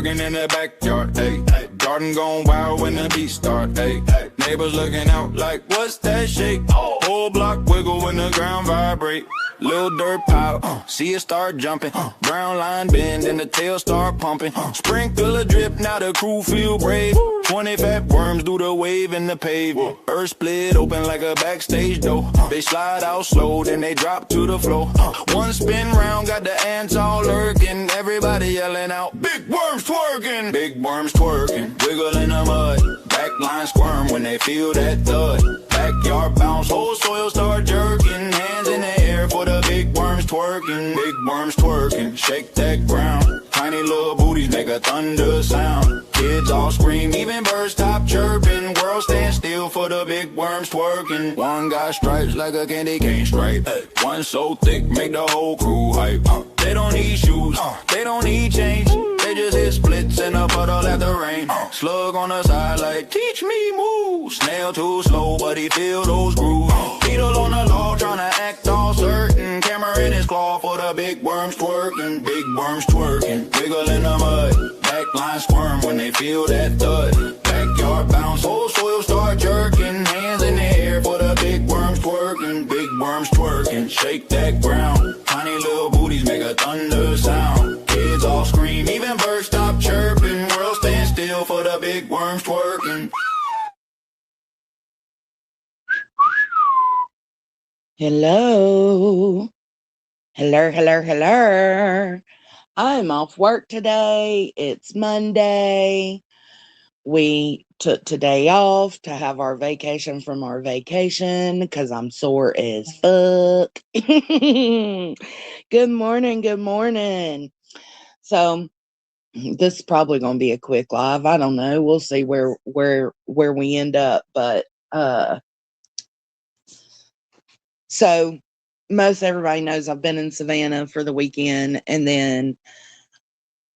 In the backyard, ayy. Garden gone wild when the beat start, ayy. Neighbors looking out like, what's that shake? Whole block wiggle when the ground vibrate. Little dirt pile, see it start jumping. Brown line bend and the tail start pumping. Sprinkle a drip, now the crew feel brave. 20 fat worms do the wave in the pavement. Earth split open like a backstage door. They slide out slow, then they drop to the floor. One spin round, got the ants all lurking. Everybody yelling out, big worms twerking. Big worms twerking, wiggle in the mud. Backline squirm when they feel that thud. Backyard bounce, whole soil start jerking. Hands in the air for the big worms twerking. Big worms twerking, shake that ground. Tiny little booties make a thunder sound. Kids all scream, even birds stop chirping. World stand still for the big worms twerking. One got stripes like a candy cane stripe. One so thick, make the whole crew hype. They don't need shoes, they don't need chains. They just hit splits in a puddle at the rain. Slug on the side like, teach me move. Snail too slow, but he feel those grooves. Beetle on the law, tryna act all certain. Camera in his claw for the big worms twerking. Big worms twerking, wiggle in the mud. Backline squirm when they feel that thud. Backyard bounce, whole soil start jerking. Hands in the air for the big worms twerking. Big worms twerking, shake that ground. Tiny little booties make a thunder sound. Kids all scream, even birds stop chirping. World stand still for the big worms twerking. Hello. Hello. I'm off work today. It's Monday. We took today off to have our vacation from our vacation because I'm sore as fuck. Good morning. So this is probably gonna be a quick live. I don't know. We'll see where we end up. But so most everybody knows I've been in Savannah for the weekend, and then,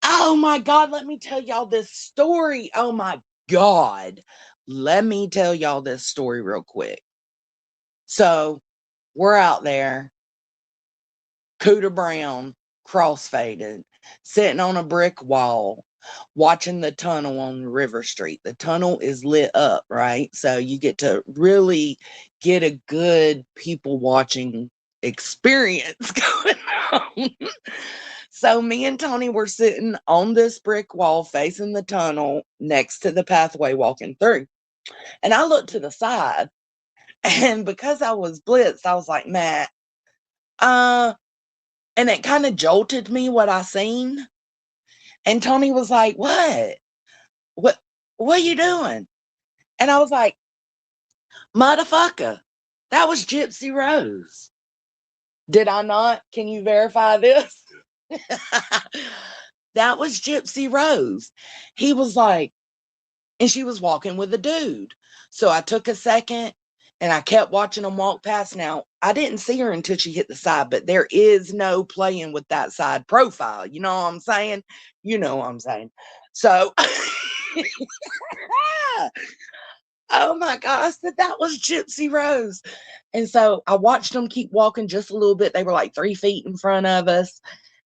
oh my God, let me tell y'all this story. Oh my God, let me tell y'all this story real quick. So we're out there, Cooter Brown, crossfaded, sitting on a brick wall, watching the tunnel on River Street. The tunnel is lit up, right? So you get to really get a good people watching experience going on. So me and Tony were sitting on this brick wall facing the tunnel next to the pathway walking through. And I looked to the side, and because I was blitzed, I was like, Matt, and it kind of jolted me what I seen. And Tony was like, what are you doing? And I was like, motherfucker, that was Gypsy Rose. Did I not? Can you verify this? That was Gypsy Rose. He was like, and she was walking with a dude. So I took a second and I kept watching them walk past. Now, I didn't see her until she hit the side, but there is no playing with that side profile. You know what I'm saying? You know what I'm saying. So, oh my God, I said that was Gypsy Rose. And so I watched them keep walking just a little bit. They were like 3 feet in front of us.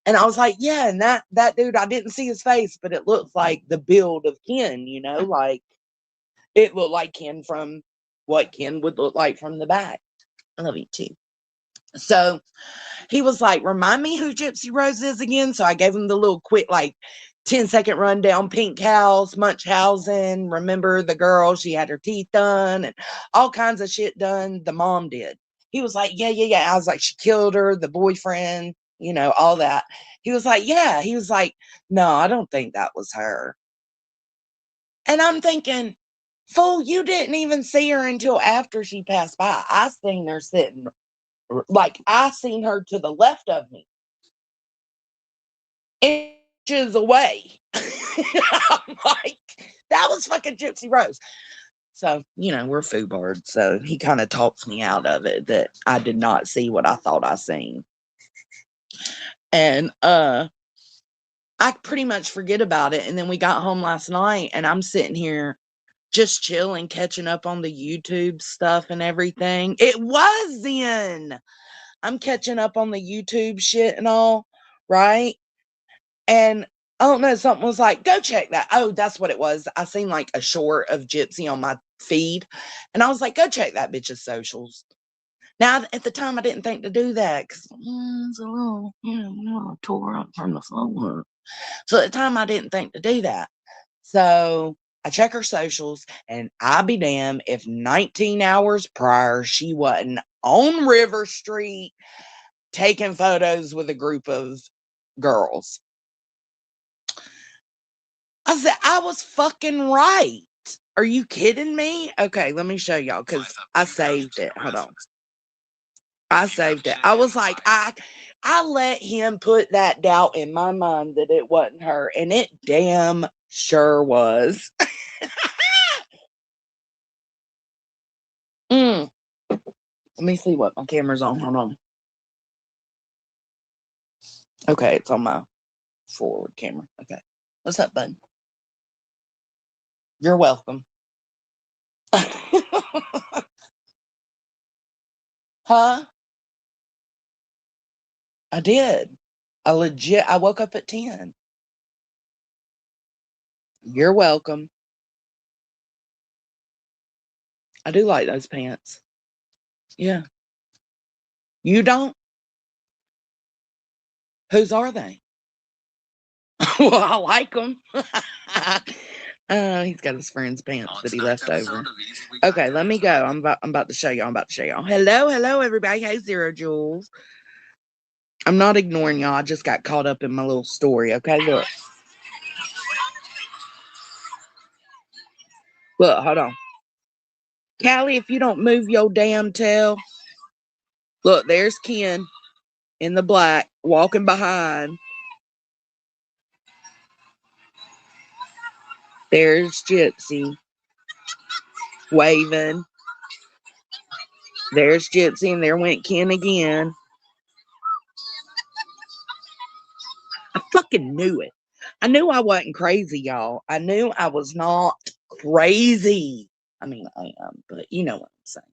And I was like, yeah, and that dude, I didn't see his face, but it looked like the build of Ken, you know, like it looked like Ken from what Ken would look like from the back. I love you too. So he was like, remind me who Gypsy Rose is again. So I gave him the little quick, like 10-second rundown. Pink house, Munchausen. Remember the girl, she had her teeth done and all kinds of shit done. The mom did. He was like, yeah. I was like, she killed her, the boyfriend, you know, all that. He was like, yeah. He was like, no, I don't think that was her. And I'm thinking, fool, you didn't even see her until after she passed by. I seen her sitting, like, I seen her to the left of me, inches away. I'm like, that was fucking Gypsy Rose. So, you know, we're foobards. So he kind of talks me out of it that I did not see what I thought I seen. And I pretty much forget about it. And then we got home last night and I'm sitting here just chilling, catching up on the YouTube stuff and everything. It was then. I'm catching up on the YouTube shit and all, right? And I don't know, something was like, go check that. Oh, that's what it was. I seen like a short of Gypsy on my feed, and I was like, go check that bitch's socials. Now, at the time, I didn't think to do that because it's a little, tore up from the floor. So at the time, I didn't think to do that. So I check her socials, and I be damned if 19 hours prior, she wasn't on River Street taking photos with a group of girls. I said, I was fucking right. Are you kidding me? Okay, let me show y'all because I saved it. Hold on. I saved it. I was like, I let him put that doubt in my mind that it wasn't her, and it damn sure was. Let me see what my camera's on. Hold on. Okay, it's on my forward camera. Okay. What's up, bud? You're welcome. Huh? I did. I woke up at 10. You're welcome. I do like those pants. Yeah. You don't? Whose are they? Well, I like them. He's got his friend's pants that he left over. Okay, let me go. I'm about to show y'all. Hello, everybody. Hey, Zero Jules. I'm not ignoring y'all. I just got caught up in my little story. Okay, look. Look, hold on. Callie, if you don't move your damn tail. Look, there's Ken in the black walking behind. There's Gypsy waving. There's Gypsy, and there went Ken again. I fucking knew it. I knew I wasn't crazy, y'all. I knew I was not crazy. I mean, I am, but you know what I'm saying.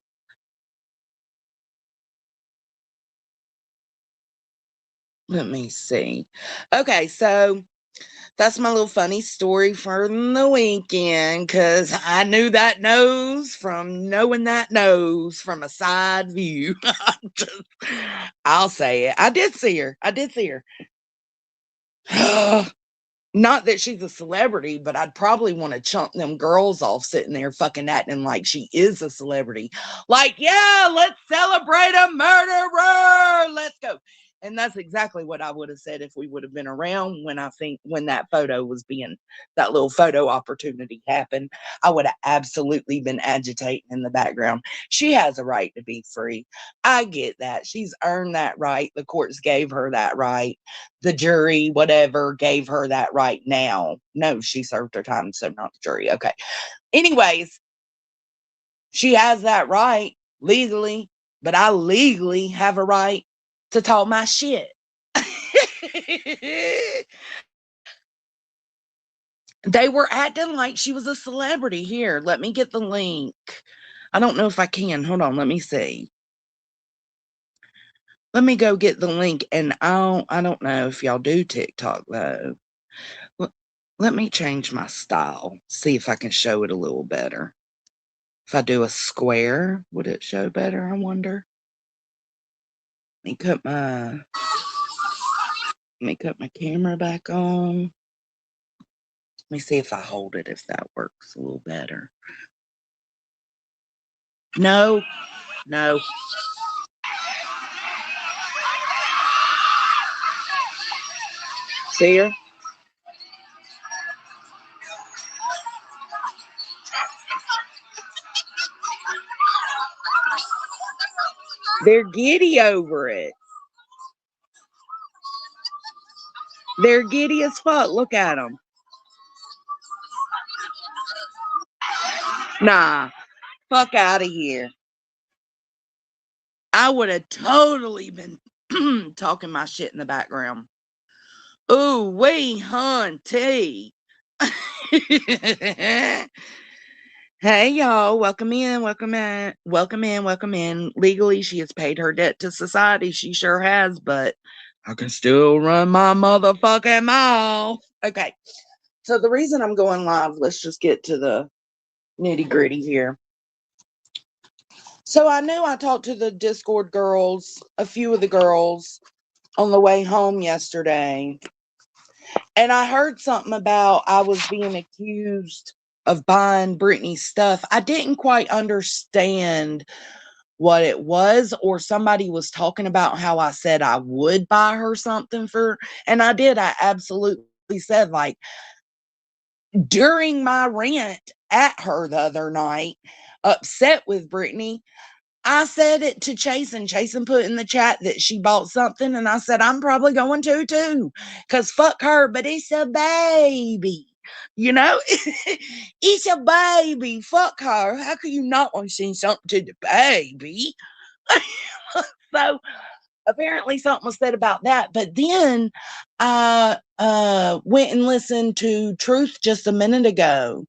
Let me see. Okay, so that's my little funny story for the weekend because I knew that nose from knowing that nose from a side view. I'll say it. I did see her. Not that she's a celebrity, but I'd probably want to chunk them girls off sitting there fucking acting like she is a celebrity. Like, yeah, let's celebrate a murderer. Let's go. And that's exactly what I would have said if we would have been around when that that little photo opportunity happened. I would have absolutely been agitating in the background. She has a right to be free. I get that. She's earned that right. The courts gave her that right. The jury, whatever, gave her that right now. No, she served her time, so not the jury. Okay. Anyways, she has that right legally, but I legally have a right to talk my shit. They were acting like she was a celebrity. Here, let me get the link. I don't know if I can. Hold on, let me see. Let me go get the link, and I don't know if y'all do TikTok though. Let me change my style. See if I can show it a little better. If I do a square, would it show better? I wonder. Let me cut my camera back on. Let me see if I hold it, if that works a little better. No. See her? They're giddy over it. They're giddy as fuck. Look at them. Nah. Fuck out of here. I would have totally been talking my shit in the background. Ooh, wee, hunty. Hey, y'all. Welcome in. Legally, she has paid her debt to society. She sure has, but I can still run my motherfucking mouth. Okay. So the reason I'm going live, let's just get to the nitty gritty here. So I knew I talked to the Discord girls, a few of the girls, on the way home yesterday. And I heard something about I was being accused of buying Brittany's stuff. I didn't quite understand what it was, or somebody was talking about how I said I would buy her something for, and I did. I absolutely said, like, during my rant at her the other night, upset with Brittany, I said it to Chase, and Chase put in the chat that she bought something, and I said, I'm probably going to too, because fuck her, but it's a baby. You know, it's a baby. Fuck her. How could you not want to send something to the baby? So apparently something was said about that. But then I went and listened to Truth just a minute ago,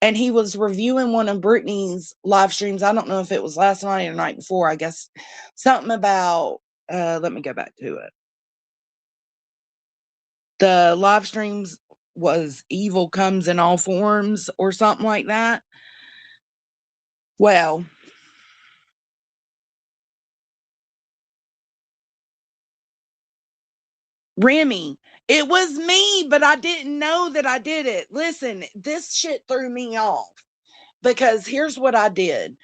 and he was reviewing one of Brittany's live streams. I don't know if it was last night or the night before. I guess something about, let me go back to it. The live streams was Evil Comes in All Forms or something like that. Well, Remy, it was me, but I didn't know that I did it. Listen, this shit threw me off, because here's what I did.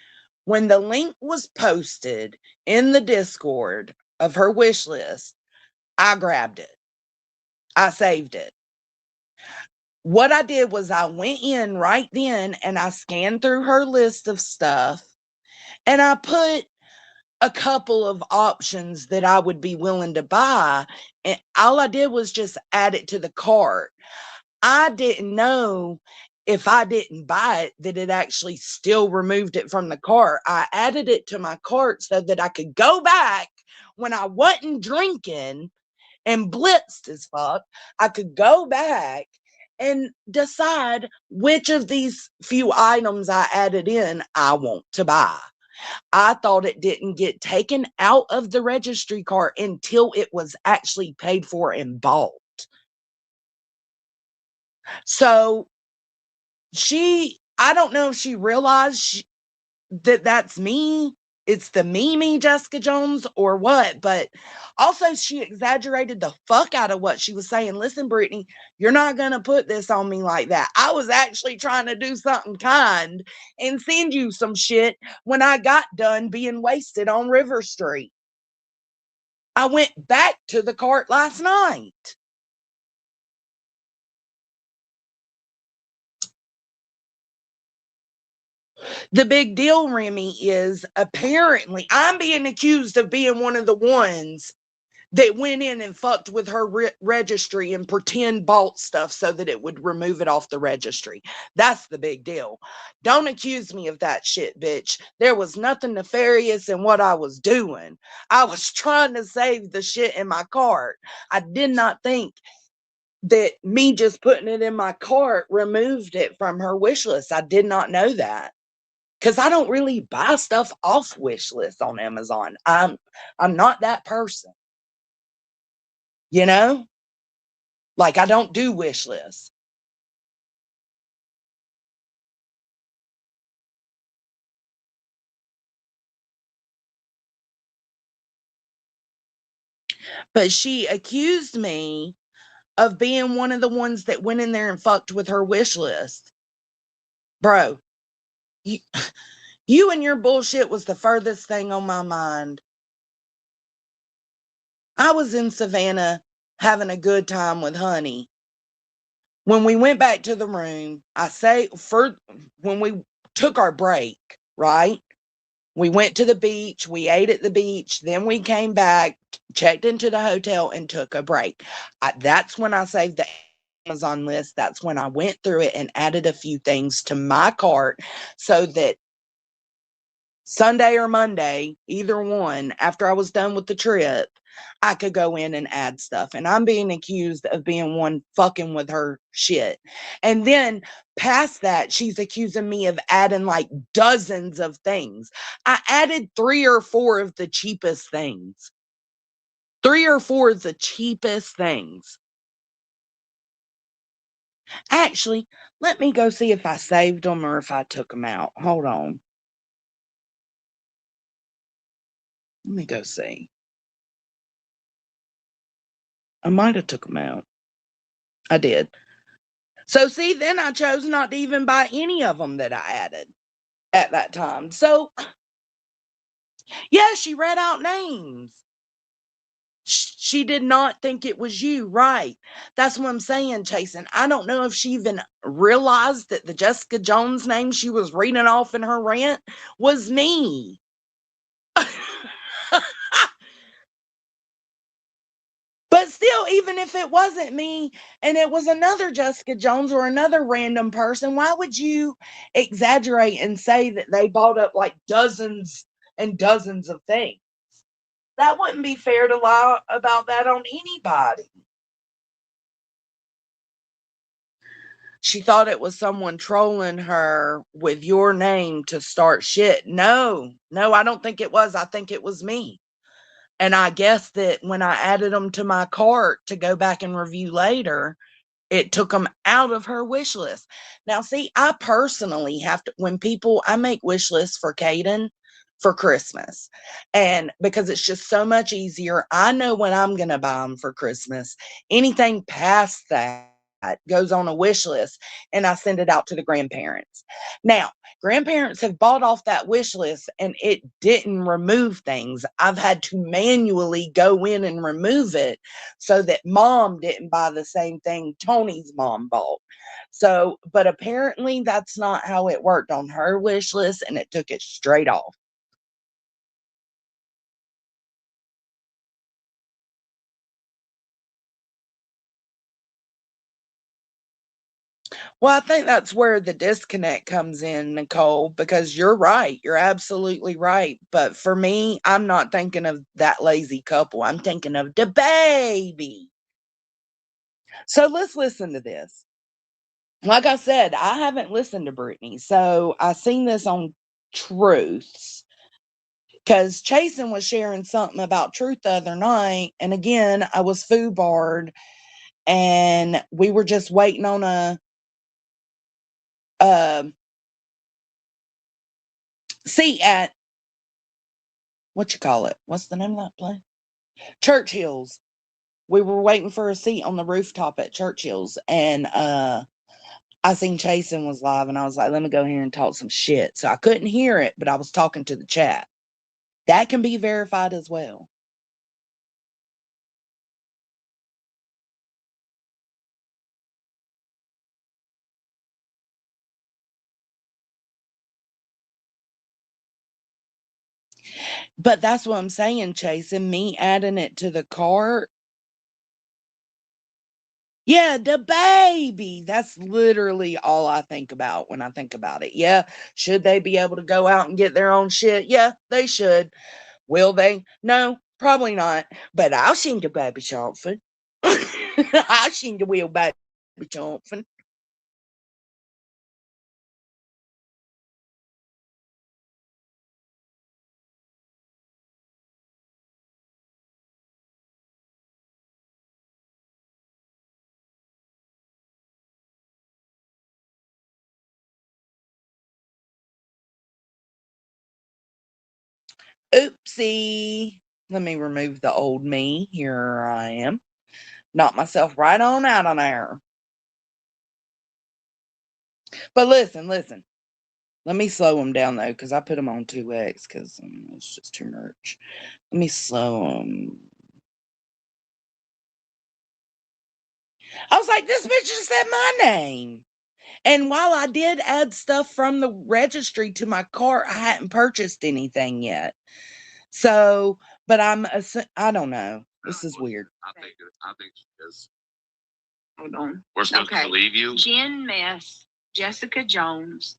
When the link was posted in the Discord of her wish list, I grabbed it. I saved it. What I did was I went in right then and I scanned through her list of stuff, and I put a couple of options that I would be willing to buy. And all I did was just add it to the cart. I didn't know if I didn't buy it that it actually still removed it from the cart. I added it to my cart so that I could go back when I wasn't drinking and blitzed as fuck. I could go back and decide which of these few items I added in I want to buy. I thought it didn't get taken out of the registry cart until it was actually paid for and bought. So I don't know if she realized that that's me. It's the me, Jessica Jones, or what. But also, she exaggerated the fuck out of what she was saying. Listen, Brittany, you're not going to put this on me like that. I was actually trying to do something kind and send you some shit when I got done being wasted on River Street. I went back to the cart last night. The big deal, Remy, is apparently I'm being accused of being one of the ones that went in and fucked with her registry and pretend bought stuff so that it would remove it off the registry. That's the big deal. Don't accuse me of that shit, bitch. There was nothing nefarious in what I was doing. I was trying to save the shit in my cart. I did not think that me just putting it in my cart removed it from her wish list. I did not know that, because I don't really buy stuff off wish lists on Amazon. I'm not that person, you know? Like, I don't do wish lists. But she accused me of being one of the ones that went in there and fucked with her wish list. Bro, you, you and your bullshit was the furthest thing on my mind. I was in Savannah having a good time with Honey. When we went back to the room, when we took our break, right? We went to the beach, we ate at the beach, then we came back, checked into the hotel, and took a break. That's when I saved the Amazon list. That's when I went through it and added a few things to my cart so that Sunday or Monday, either one, after I was done with the trip, I could go in and add stuff. And I'm being accused of being one fucking with her shit. And then past that, she's accusing me of adding like dozens of things. I added 3 or 4 of the cheapest things. 3 or 4 of the cheapest things. Actually, let me go see if I saved them or if I took them out. Hold on. Let me go see. I might have took them out. I did. So see, then I chose not to even buy any of them that I added at that time. So yeah, she read out names. She did not think it was you, right? That's what I'm saying, Chasen. I don't know if she even realized that the Jessica Jones name she was reading off in her rant was me. But still, even if it wasn't me and it was another Jessica Jones or another random person, why would you exaggerate and say that they bought up like dozens and dozens of things? That wouldn't be fair to lie about that on anybody. She thought it was someone trolling her with your name to start shit. No, I don't think it was. I think it was me. And I guess that when I added them to my cart to go back and review later, it took them out of her wish list. Now, see, I personally have to, when people, I make wish lists for Caden for Christmas. And because it's just so much easier, I know when I'm going to buy them for Christmas. Anything past that goes on a wish list and I send it out to the grandparents. Now, grandparents have bought off that wish list and it didn't remove things. I've had to manually go in and remove it so that mom didn't buy the same thing Tony's mom bought. So, but apparently that's not how it worked on her wish list and it took it straight off. Well, I think that's where the disconnect comes in, Nicole, because you're right. You're absolutely right. But for me, I'm not thinking of that lazy couple. I'm thinking of the baby. So let's listen to this. Like I said, I haven't listened to Brittany. So I seen this on Truths because Chasen was sharing something about Truth the other night. And again, I was foobarred and we were just waiting on a seat at what you call it? What's the name of that place? Churchill's. We were waiting for a seat on the rooftop at Churchill's, and I seen Chasen was live, and I was like, let me go here and talk some shit. So I couldn't hear it, but I was talking to the chat. That can be verified as well. But that's what I'm saying, Chasen. Me adding it to the cart. Yeah, the baby. That's literally all I think about when I think about it. Yeah. Should they be able to go out and get their own shit? Yeah, they should. Will they? No, probably not. But I'll sing the baby something. I'll sing the wheel baby something. Oopsie. Let me remove the old me. Here I am. Knock myself right on out on there. But listen. Let me slow them down though, because I put them on 2x because it's just too much. Let me slow them. I was like, this bitch just said my name. And while I did add stuff from the registry to my cart, I hadn't purchased anything yet. So, but I don't know. This is weird. I think she is. Hold on. We're supposed to Okay. believe you. Jen Mess, Jessica Jones,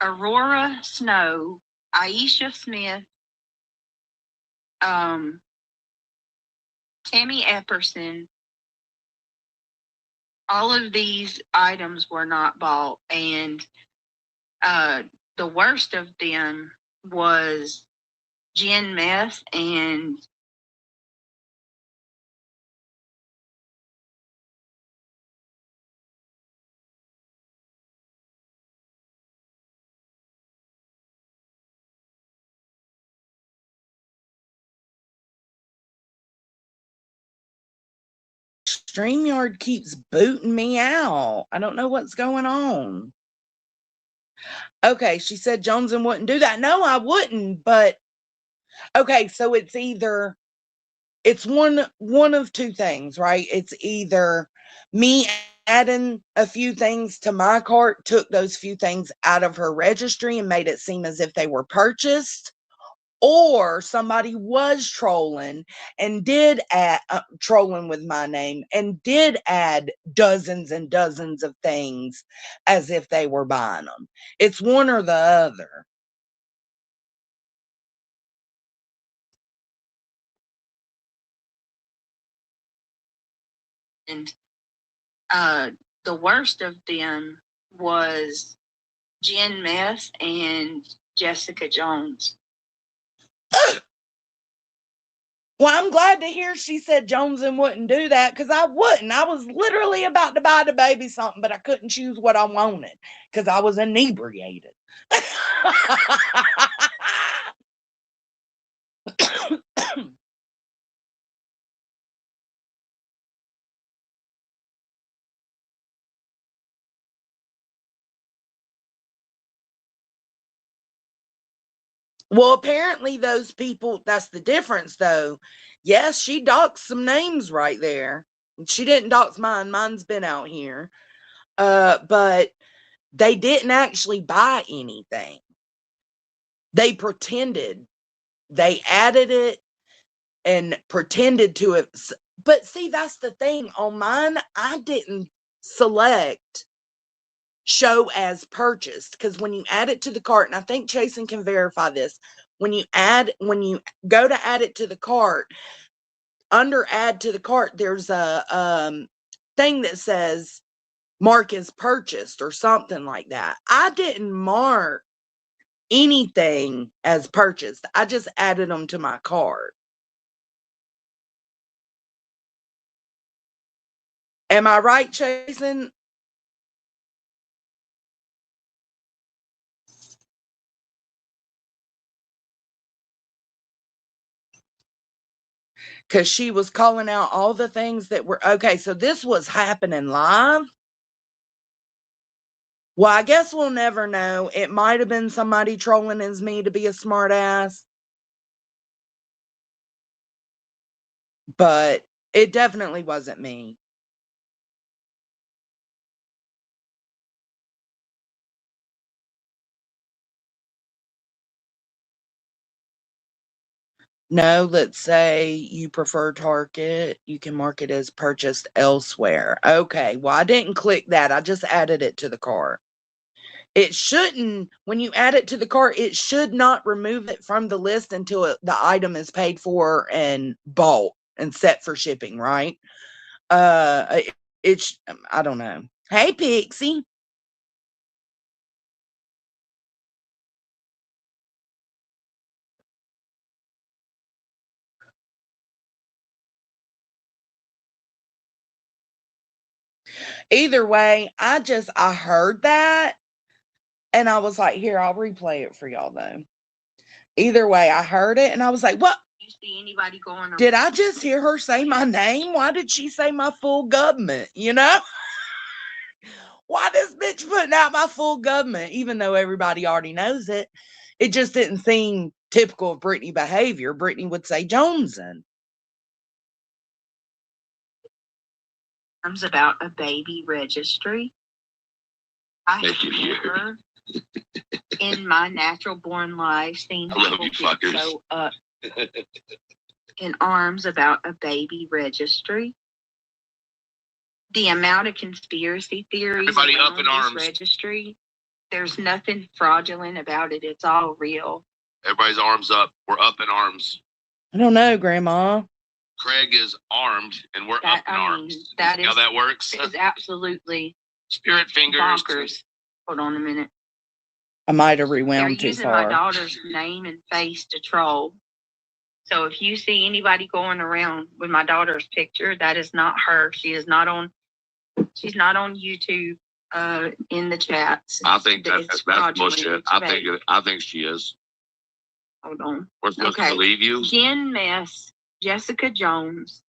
Aurora Snow, Aisha Smith, um, Tammy Epperson. All of these items were not bought, and the worst of them was Jen Mess and StreamYard keeps booting me out. I don't know what's going on. Okay, she said Joneson wouldn't do that. No, I wouldn't, but okay, so it's one of two things, right? It's either me adding a few things to my cart, took those few things out of her registry and made it seem as if they were purchased, or somebody was trolling and did add trolling with my name and did add dozens and dozens of things as if they were buying them. It's one or the other. And the worst of them was Jen Mess and Jessica Jones. Well, I'm glad to hear she said Joneson wouldn't do that, because I wouldn't. I was literally about to buy the baby something, but I couldn't choose what I wanted because I was inebriated. Well, apparently those people, that's the difference though. Yes, she doxed some names right there. She didn't dox mine. Mine's been out here. But they didn't actually buy anything. They pretended. They added it and pretended to it. But see, that's the thing. On mine, I didn't select show as purchased, because when you add it to the cart, and I think Jason can verify this, when you go to add it to the cart, under add to the cart, there's a thing that says mark as purchased or something like that. I didn't mark anything as purchased. I just added them to my cart. Am I right, Jason? Because she was calling out all the things that were okay. So this was happening live. Well, I guess we'll never know. It might have been somebody trolling as me to be a smart ass, but it definitely wasn't me. No, let's say you prefer Target, you can mark it as purchased elsewhere. Okay, well, I didn't click that. I just added it to the cart. It shouldn't, when you add it to the cart, it should not remove it from the list until the item is paid for and bought and set for shipping, right? It's, I don't know. Hey, Pixie. Either way, I heard that and I was like, here, I'll replay it for y'all though. Either way, I heard it and I was like, what? You see anybody going around? Did I just hear her say my name? Why did she say my full government? You know? Why this bitch putting out my full government, even though everybody already knows it? It just didn't seem typical of Brittany behavior. Brittany would say Joneson. About a baby registry. I have never in my natural born life seen people get so up in arms about a baby registry. The amount of conspiracy theories Everybody around up in this arms. registry, there's nothing fraudulent about it. It's all real. Everybody's arms up. We're up in arms. I don't know, Grandma. Craig is armed, and we're up in arms. That is how that works. It is absolutely Spirit fingers. bonkers. Hold on a minute. I might have They're rewound too using my far. daughter's name and face to troll. So if you see anybody going around with my daughter's picture, that is not her. She's not on YouTube in the chats. I think that's bullshit. I think she is. Hold on. We're supposed to believe you. Jen Mess, Jessica Jones,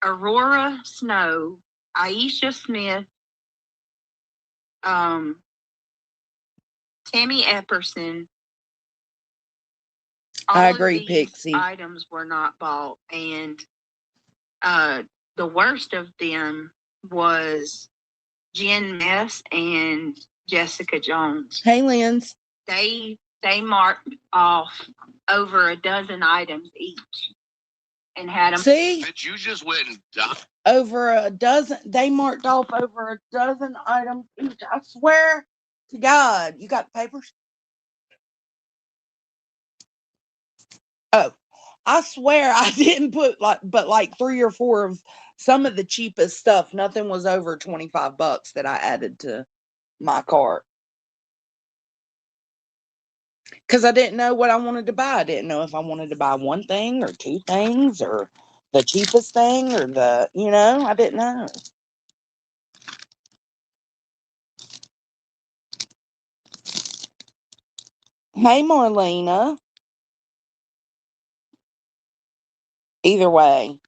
Aurora Snow, Aisha Smith, Tammy Epperson. I All agree, of these Pixie. items were not bought, and the worst of them was Jen Mess and Jessica Jones. Hey, Lens. They marked off over a dozen items each and had them. See? Bitch, you just went and died. Over a dozen. They marked off over a dozen items each. I swear to God. You got the papers? Oh, I swear I didn't put like 3 or 4 of some of the cheapest stuff. Nothing was over $25 that I added to my cart. Because I didn't know what I wanted to buy. I didn't know if I wanted to buy one thing or 2 things or the cheapest thing or I didn't know. Hey, Marlena. Either way,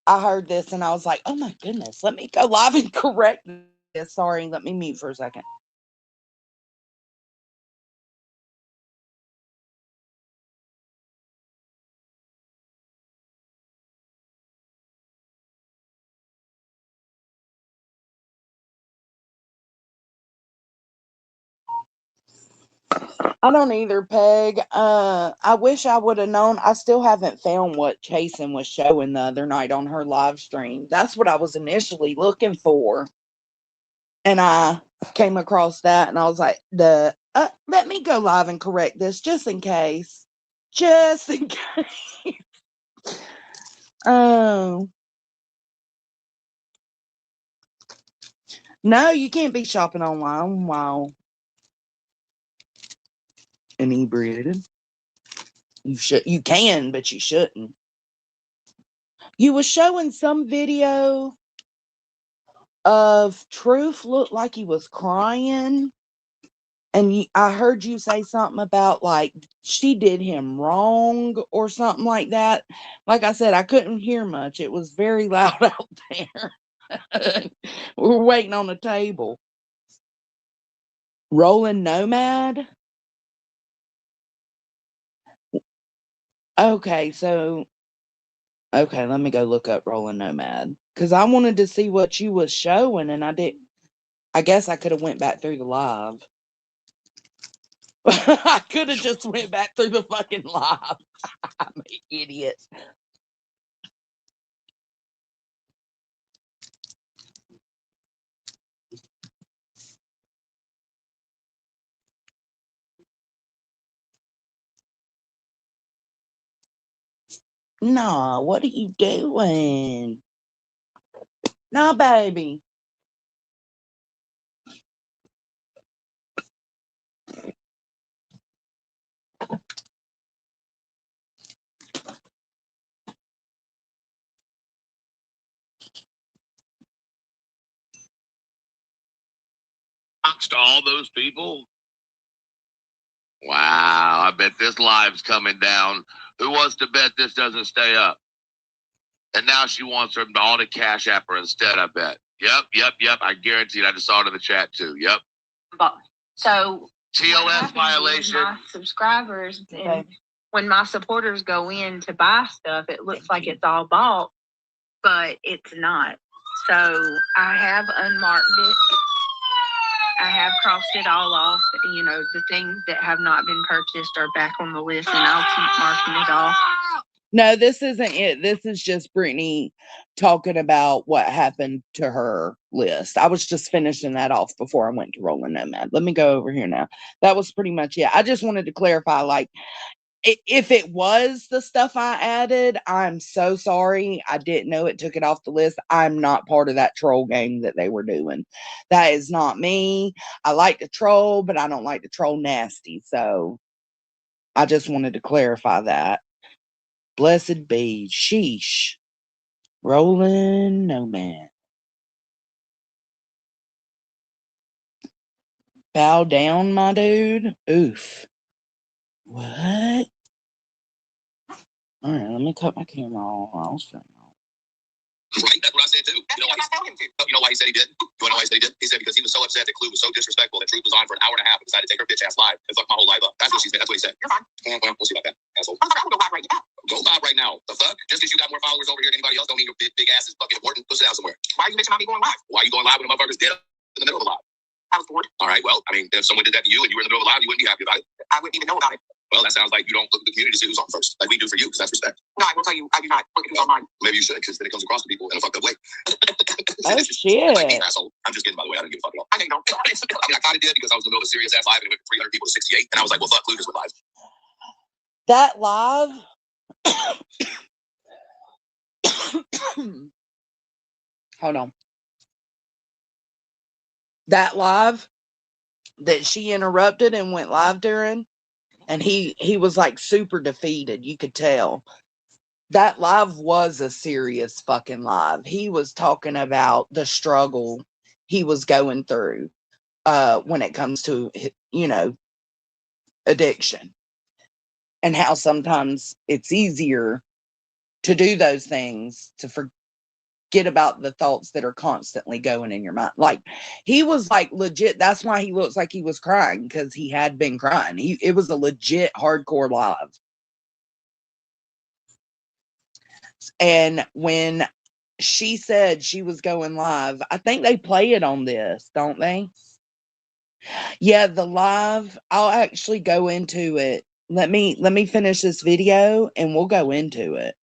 I heard this and I was like, oh my goodness, let me go live and correct this. Sorry, let me mute for a second. I don't either, Peg. I wish I would have known. I still haven't found what Chasen was showing the other night on her live stream. That's what I was initially looking for. And I came across that and I was like, let me go live and correct this just in case. Just in case. Oh. No, you can't be shopping online while inebriated. You can, but you shouldn't. You was showing some video of Truth looked like he was crying. And I heard you say something about like she did him wrong or something like that. Like I said, I couldn't hear much. It was very loud out there. We were waiting on the table. Rolling Nomad. Okay, let me go look up Rolling Nomad. Because I wanted to see what you was showing and I didn't. I guess I could have went back through the live. I could have just went back through the fucking live. I'm an idiot. Nah, what are you doing? Nah, baby. Thanks to all those people. Wow, I bet this live's coming down. Who wants to bet this doesn't stay up? And now she wants them all to cash app her instead, I bet. Yep. I guarantee it. I just saw it in the chat too. Yep. So TOS violation. My subscribers and when my supporters go in to buy stuff, it looks like it's all bought, but it's not. So I have unmarked it. I have crossed it all off. The things that have not been purchased are back on the list, and I'll keep marking it off. No, this isn't it. This is just Brittany talking about what happened to her list. I was just finishing that off before I went to Rolling Nomad. Let me go over here now. That was pretty much it. I just wanted to clarify, like, if it was the stuff I added, I'm so sorry. I didn't know it took it off the list. I'm not part of that troll game that they were doing. That is not me. I like to troll, but I don't like to troll nasty. So I just wanted to clarify that. Blessed be. Sheesh. Rolling Nomad. Bow down, my dude. Oof. What? All right, let me cut my camera off. Right? That's what I said too. You know why he said he did? You want to know why he said he did? He said because he was so upset that Clue was so disrespectful that Truth was on for an hour and a half and decided to take her bitch ass live and fuck my whole life up. That's what she said. That's what he said. You're fine. Well, we'll see about that, asshole. I'm gonna go live right now. Go live right now. The fuck? Just because you got more followers over here than anybody else don't mean your big ass is fucking important. Go sit down somewhere. Why are you bitching about me going live? Why are you going live when the motherfucker's dead in the middle of a live? I was bored. All right, well, I mean, if someone did that to you and you were in the middle of a live, you wouldn't be happy about it. I wouldn't even know about it. Well, that sounds like you don't look at the community to see who's on first, like we do for you, because that's respect. No, I will tell you, I do not look at who's on mine. Maybe you should, because then it comes across to people in a fucked up way. Oh, shit. Like me, asshole. I'm just kidding, by the way. I don't give a fuck at all. I know you don't. I mean, I kind of did because I was in the middle of a serious ass live and it went from 300 people to 68, and I was like, well, fuck, Lucas with live. That live. Hold on. That live that she interrupted and went live during, and he was like super defeated. You could tell. That live was a serious fucking live. He was talking about the struggle he was going through when it comes to, you know, addiction, and how sometimes it's easier to do those things to forget about the thoughts that are constantly going in your mind. Like, he was like legit. That's why he looks like he was crying, because he had been crying. It was a legit hardcore live. And when she said she was going live, I think they play it on this, don't they? Yeah, the live. I'll actually go into it. Let me finish this video and we'll go into it.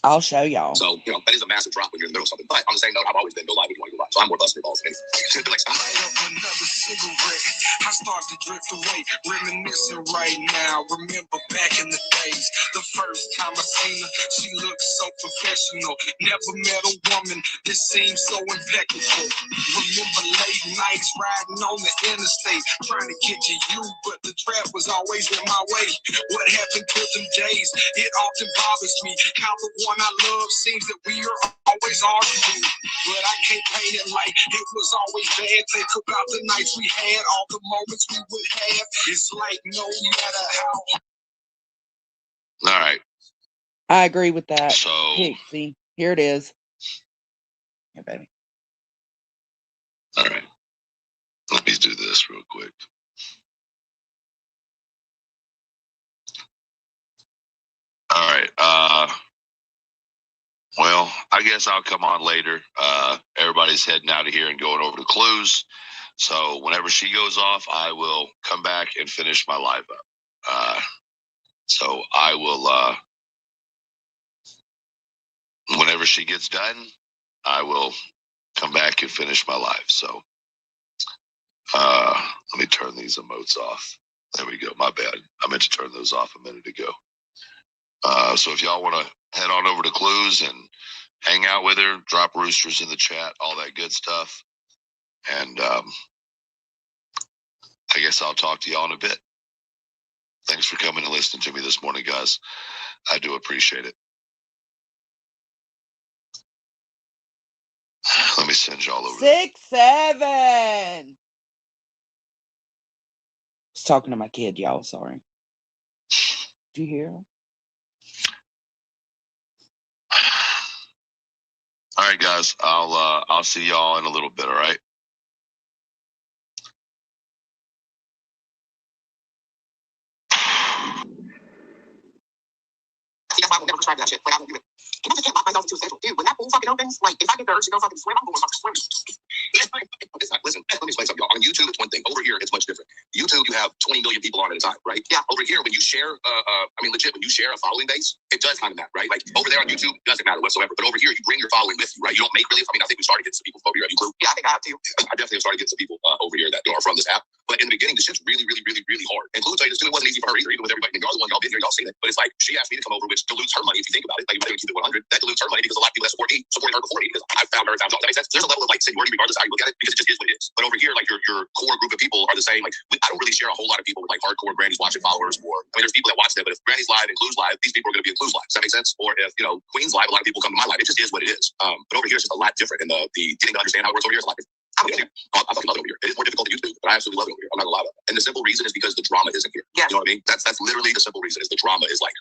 I'll show y'all. So, you know, that is a massive drop when you're in the middle of something. But on the same note, I've always been go live when you want to go live. So I'm more busting your balls than anything. Like, Another cigarette, I start to drift away, reminiscing right now. Remember back in the days, the first time I seen her, she looked so professional. Never met a woman that seemed so impeccable. Remember late nights riding on the interstate, trying to get to you, but the trap was always in my way. What happened to them days? It often bothers me how the one I love seems that we are always arguing. But I can't paint it like it was always bad. Think about the nights we had, all the moments we would have. It's like no matter how. all right. I agree with that. So, Pixie, here it is. Here, baby. all right. Let me do this real quick. All right. Well, I guess I'll come on later. Everybody's heading out of here and going over to Clues. So whenever she goes off, I will come back and finish my live up. So I will, whenever she gets done, I will come back and finish my live. So let me turn these emotes off. There we go. My bad. I meant to turn those off a minute ago. So if y'all want to head on over to Clues and hang out with her, drop roosters in the chat, all that good stuff. And I guess I'll talk to y'all in a bit. Thanks for coming and listening to me this morning, guys. I do appreciate it. Let me send y'all over. 6-7. I was talking to my kid, y'all. Sorry. Do you hear him? All right, guys. I'll see y'all in a little bit. All right. See, that's why I would never prescribe that shit. Like, I won't do it. Can I just get lock myself into a schedule? Dude, when that pool fucking opens, like, if I get the urge to go fucking swim, I'm going fucking swim. Listen, let me explain something, y'all. On YouTube, it's one thing. Over here, it's much different. YouTube, you have 20 million people on at a time, right? Yeah. Over here, when you share, I mean, legit, when you share a following base, it does kind of matter, right? Like, over there on YouTube, it doesn't matter whatsoever. But over here, you bring your following with you, right? You don't make really, I mean, I think we started getting some people over here. Have you, Clue? Yeah, I think I have too. I definitely have started getting some people over here that are from this app. But in the beginning, this shit's really, really, really, really hard. And Clue will tell you this too, it wasn't easy for her either, even with everybody. And y'all the one, y'all been here, y'all seen it. But it's like, she asked me to come over, which dilutes her money if you think about it. Like, you keep it 100, that dilutes her money because a lot of people that support me supporting her before me because I found her and found y'all. Does that make sense? There's a level of like seniority regardless of how you look at it because it just is what it is. But over here, like your core group of people are the same. Like, I don't really share a whole lot of people with like hardcore Granny's watching followers or, I mean, there's people that watch that, but if Granny's live and Clues live, these people are going to be in Clues live. Does that make sense? Or if, you know, Queen's live, a lot of people come to my live. It just is what it is. But over here, it's just a lot different. And the getting to understand how it works over here is a lot different. I fucking love it over here. It is more difficult than used to, but I absolutely love it over here. I'm not gonna lie about that. And the simple reason is because the drama isn't here. Yeah. You know what I mean? That's literally the simple reason is the drama is like.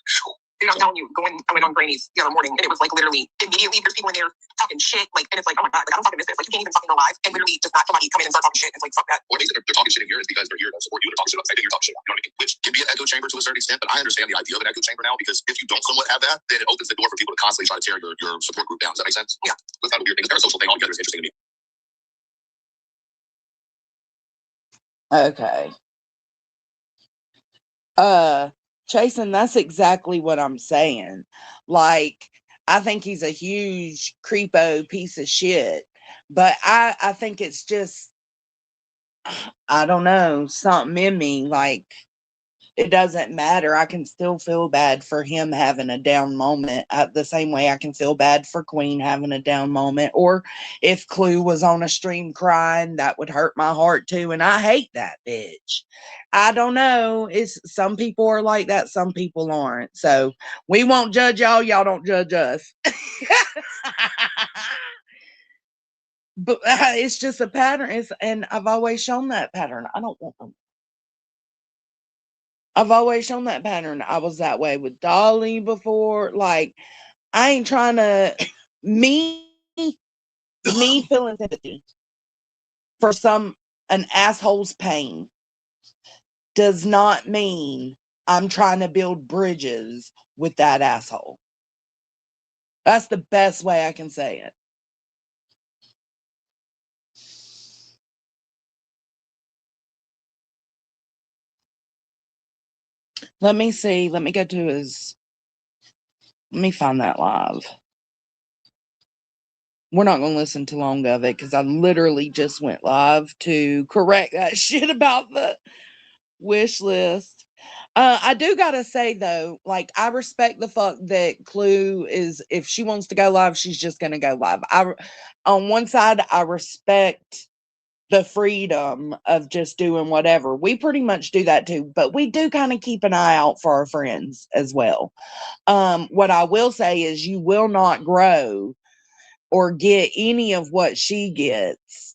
Dude, I'm telling you, I went on Granny's the other morning, and it was like literally immediately there's people in there talking shit, like, and it's like, oh my god, like I don't fucking miss this. Like you can't even fucking go live, and literally just not somebody come in and start talking shit. It's like fuck that. Or the reason they're talking shit in here is because they're here to support you and talk shit about the fact that you're talking shit. You know what I mean? Which can be an echo chamber to a certain extent, but I understand the idea of an echo chamber now because if you don't somewhat have that, then it opens the door for people to constantly try to tear your support group down. Does that make sense? Yeah. That's not a weird thing. The parasocial thing altogether is interesting to me. Okay. Chasen, that's exactly what I'm saying. Like, I think he's a huge creepo piece of shit, but I think it's just, I don't know, something in me, like, it doesn't matter. I can still feel bad for him having a down moment the same way I can feel bad for Queen having a down moment. Or if Clue was on a stream crying, that would hurt my heart too. And I hate that bitch. I don't know. It's some people are like that. Some people aren't. So we won't judge y'all. Y'all don't judge us. But it's just a pattern. And I've always shown that pattern. I don't want them. I've always shown that pattern. I was that way with Dolly before. Like, I ain't trying to, me feeling sympathy for an asshole's pain does not mean I'm trying to build bridges with that asshole. That's the best way I can say it. Let me see. Let me go to his. Let me find that live. We're not going to listen too long of it because I literally just went live to correct that shit about the wish list. I do got to say, though, like, I respect the fuck that Clue is, if she wants to go live, she's just going to go live. On one side, I respect the freedom of just doing whatever. We pretty much do that too, but we do kind of keep an eye out for our friends as well. What I will say is you will not grow or get any of what she gets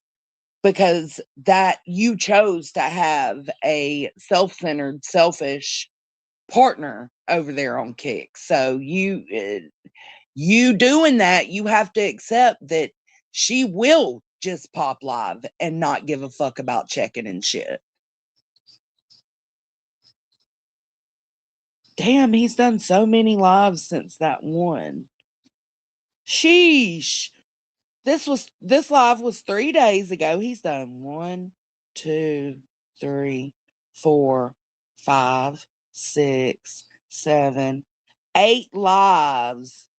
because that you chose to have a self-centered, selfish partner over there on Kick. So you doing that, you have to accept that she will just pop live and not give a fuck about checking and shit. Damn, he's done so many lives since that one. Sheesh. This live was 3 days ago. He's done 1, 2, 3, 4, 5, 6, 7, 8 lives.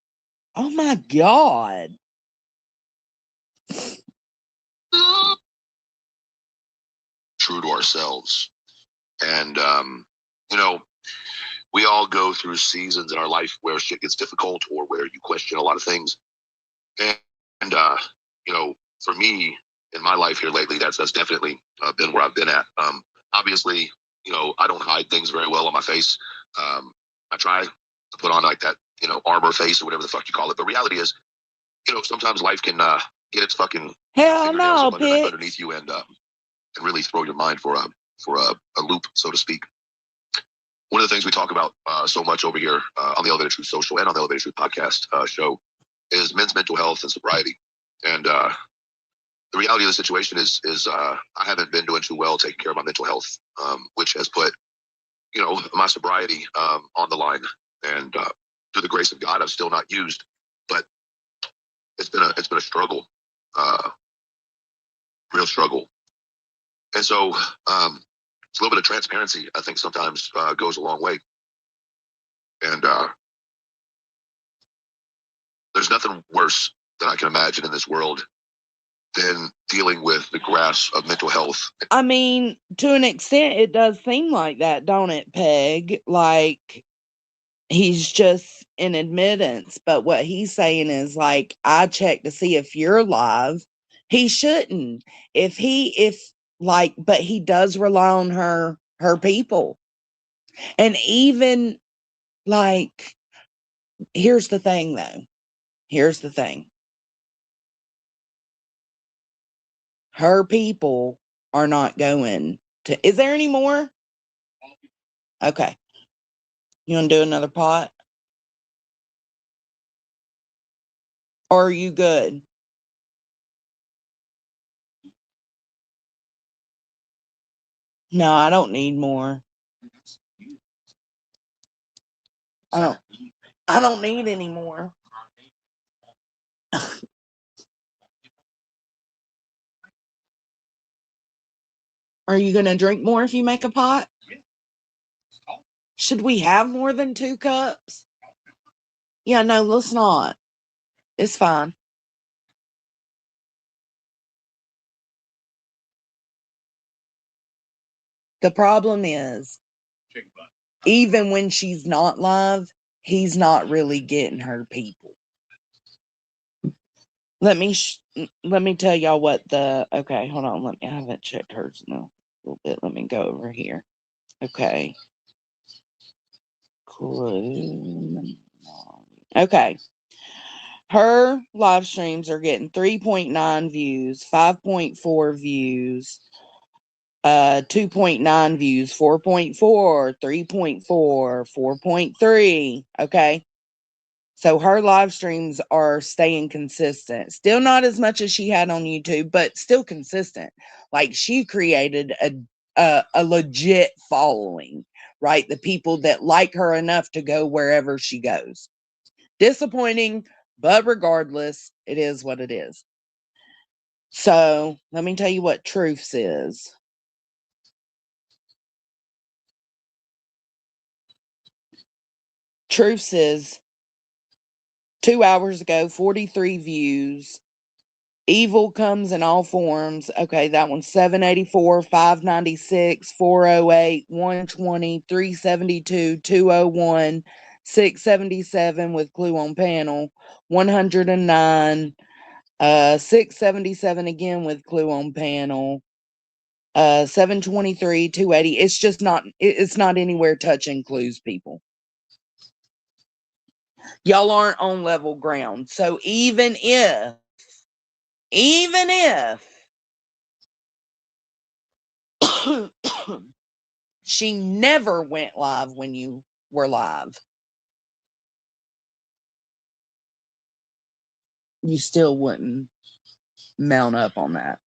Oh my God. True to ourselves. And, you know, we all go through seasons in our life where shit gets difficult or where you question a lot of things. And you know, for me in my life here lately, that's definitely been where I've been at. Obviously, you know, I don't hide things very well on my face. I try to put on like that, you know, armor face or whatever the fuck you call it. But reality is, you know, sometimes life can get its fucking hell no, underneath you and really throw your mind for a loop, so to speak. One of the things we talk about so much over here on the Elevated Truth Social and on the Elevated Truth Podcast show is men's mental health and sobriety. And the reality of the situation is I haven't been doing too well taking care of my mental health, which has put, you know, my sobriety on the line. And through the grace of God, I've still not used, but it's been a struggle, real struggle. And so it's a little bit of transparency, I think, sometimes goes a long way. And there's nothing worse that I can imagine in this world than dealing with the grasp of mental health. I mean, to an extent, it does seem like that, don't it, Peg? Like, he's just in admittance. But what he's saying is, like, I checked to see if you're live. He shouldn't. But he does rely on her people. And even, like, here's the thing, though. Here's the thing. Her people are not going to. Is there any more? Okay. You want to do another pot? Or are you good? No, I don't need more. I don't need any more. Are you going to drink more if you make a pot? Should we have more than 2 cups? Yeah, no, let's not. It's fine. The problem is, even when she's not live, he's not really getting her people. Let me tell y'all what the, okay, hold on. I haven't checked hers in a little bit. Let me go over here. Okay. Okay. Her live streams are getting 3.9 views, 5.4 views, 2.9 views, 4.4, 3.4, 4.3. Okay. So her live streams are staying consistent. Still not as much as she had on YouTube, but still consistent. Like, she created a legit following, right? The people that like her enough to go wherever she goes. Disappointing, but regardless, it is what it is. So let me tell you what Truths is. Truths is 2 hours ago, 43 views. Evil comes in all forms. Okay, that one's 784, 596, 408, 120, 372, 201, 677 with clue on panel, 109, 677 again with clue on panel, 723, 280. It's just not, it's not anywhere touching clues, people. Y'all aren't on level ground. So even if she never went live when you were live, you still wouldn't mount up on that.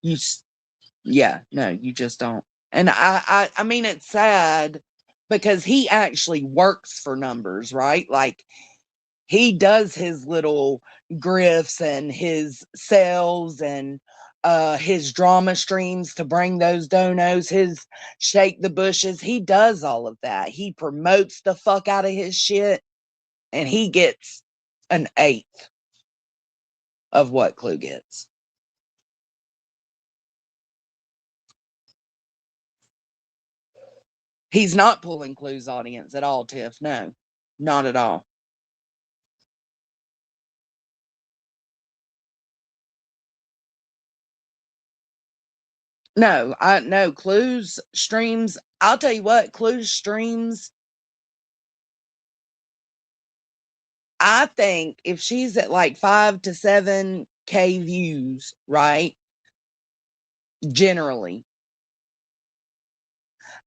You just don't. And I mean, it's sad because he actually works for numbers, right? Like, he does his little grifts and his sales and his drama streams to bring those donos, his shake the bushes. He does all of that. He promotes the fuck out of his shit, and he gets an 1/8 of what Clue gets. He's not pulling Clue's audience at all, Tiff. No, not at all. No, Clue's streams. I'll tell you what, Clue's streams, I think if she's at like 5 to 7K views, right? Generally,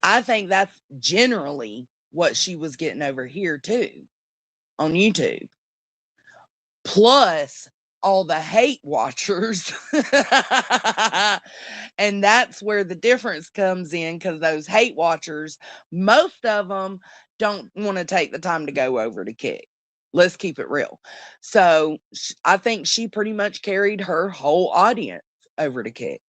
I think that's generally what she was getting over here too on YouTube. Plus all the hate watchers. And that's where the difference comes in, because those hate watchers, most of them don't want to take the time to go over to Kick. Let's keep it real. So I think she pretty much carried her whole audience over to Kick.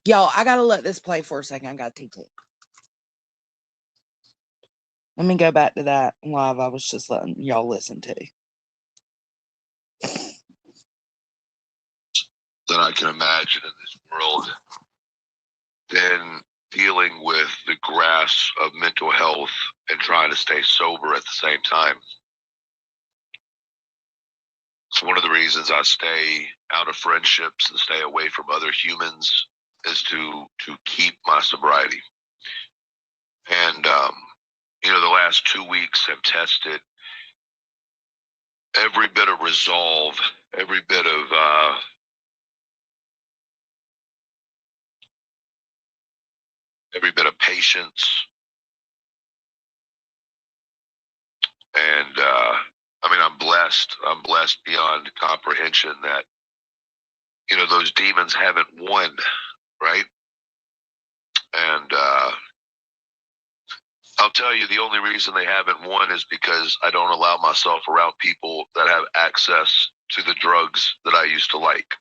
Y'all, I gotta let this play for a second. I got TT. Let me go back to that live I was just letting y'all listen to. That I can imagine in this world, than dealing with the grass of mental health and trying to stay sober at the same time. It's one of the reasons I stay out of friendships and stay away from other humans, is to keep my sobriety. And, the last 2 weeks have tested every bit of resolve, every bit of patience, and I mean, I'm blessed. I'm blessed beyond comprehension that, you know, those demons haven't won, right? And I'll tell you, the only reason they haven't won is because I don't allow myself around people that have access to the drugs that I used to like.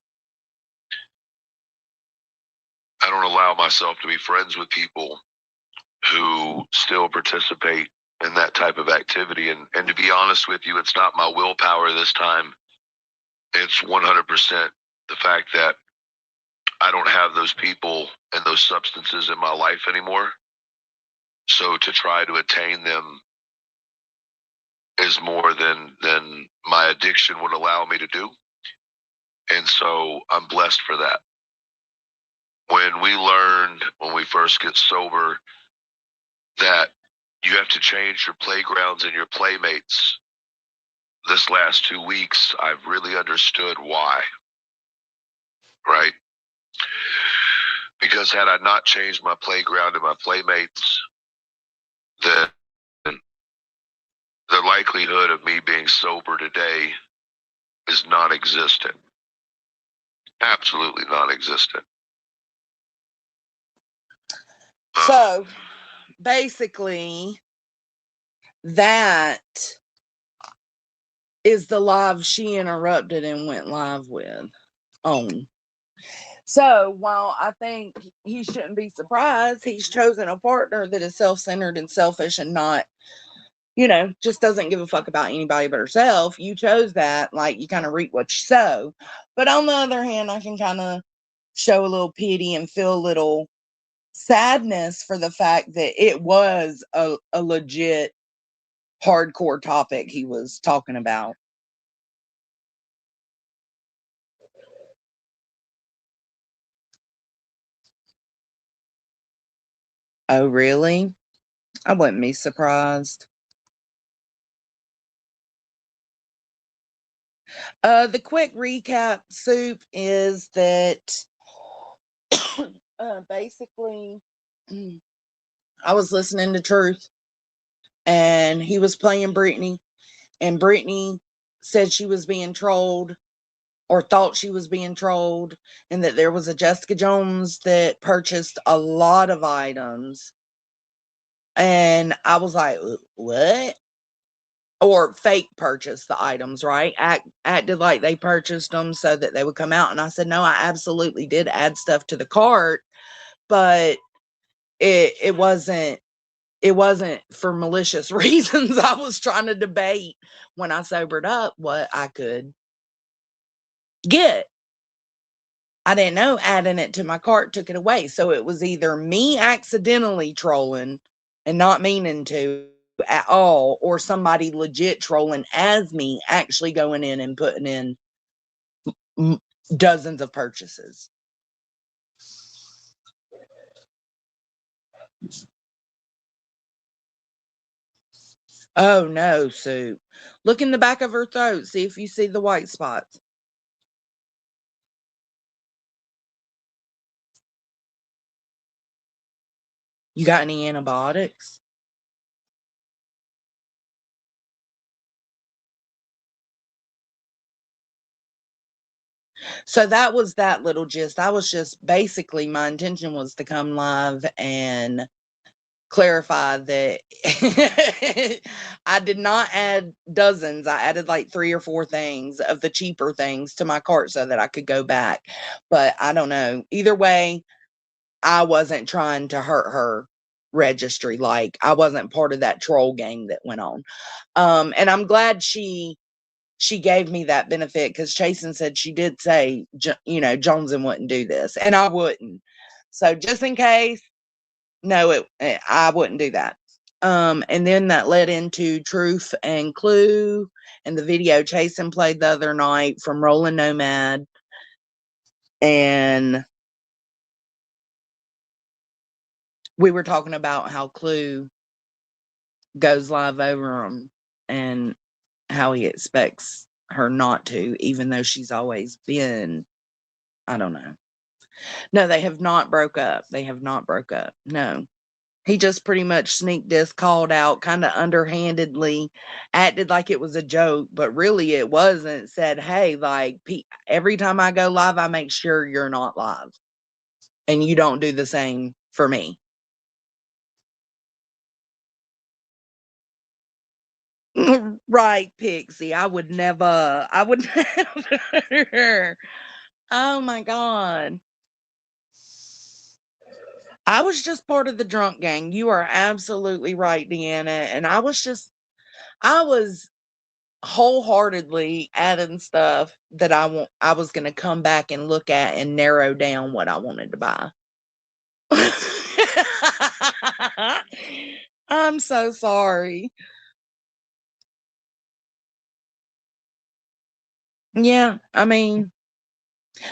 I don't allow myself to be friends with people who still participate in that type of activity. And to be honest with you, it's not my willpower this time. It's 100% the fact that I don't have those people and those substances in my life anymore. So to try to attain them is more than my addiction would allow me to do. And so I'm blessed for that. When we learned, when we first get sober, that you have to change your playgrounds and your playmates, this last 2 weeks, I've really understood why, right? Because had I not changed my playground and my playmates, then the likelihood of me being sober today is non-existent. Absolutely non-existent. So basically, that is the live she interrupted and went live with on. So while I think he shouldn't be surprised, he's chosen a partner that is self-centered and selfish and not, you know, just doesn't give a fuck about anybody but herself. You chose that, like, you kind of reap what you sow. But on the other hand, I can kind of show a little pity and feel a little sadness for the fact that it was a legit hardcore topic he was talking about. Oh, really? I wouldn't be surprised. The quick recap, Soup, is that basically I was listening to Truth and he was playing Brittany, and Brittany said she was being trolled or thought she was being trolled, and that there was a Jessica Jones that purchased a lot of items. And I was like, what? Or fake purchased the items, right? Acted like they purchased them so that they would come out. And I said, no, I absolutely did add stuff to the cart, but it wasn't for malicious reasons. I was trying to debate when I sobered up what I could get. I didn't know adding it to my cart took it away. So it was either me accidentally trolling and not meaning to at all, or somebody legit trolling as me actually going in and putting in dozens of purchases. Oh no, Sue. Look in the back of her throat. See if you see the white spots. You got any antibiotics? So that was that little gist. I was just basically, my intention was to come live and clarify that I did not add dozens. I added like 3 or 4 things of the cheaper things to my cart so that I could go back. But I don't know. Either way, I wasn't trying to hurt her registry. Like, I wasn't part of that troll game that went on. And I'm glad she gave me that benefit, because Chasen said she did say, you know, Joneson wouldn't do this, and I wouldn't. So just in case, no, I wouldn't do that. And then that led into Truth and Clue and the video Chasen played the other night from Rolling Nomad. And we were talking about how Clue goes live over them. And how he expects her not to, even though she's always been, I don't know. No, they have not broke up. They have not broke up. No. He just pretty much sneak this called out, kind of underhandedly, acted like it was a joke, but really it wasn't. Said, hey, like, every time I go live, I make sure you're not live. And you don't do the same for me. Right, Pixie. I would never. Oh my God. I was just part of the drunk gang. You are absolutely right, Deanna. And I was wholeheartedly adding stuff that I was going to come back and look at and narrow down what I wanted to buy. I'm so sorry. Yeah, I mean,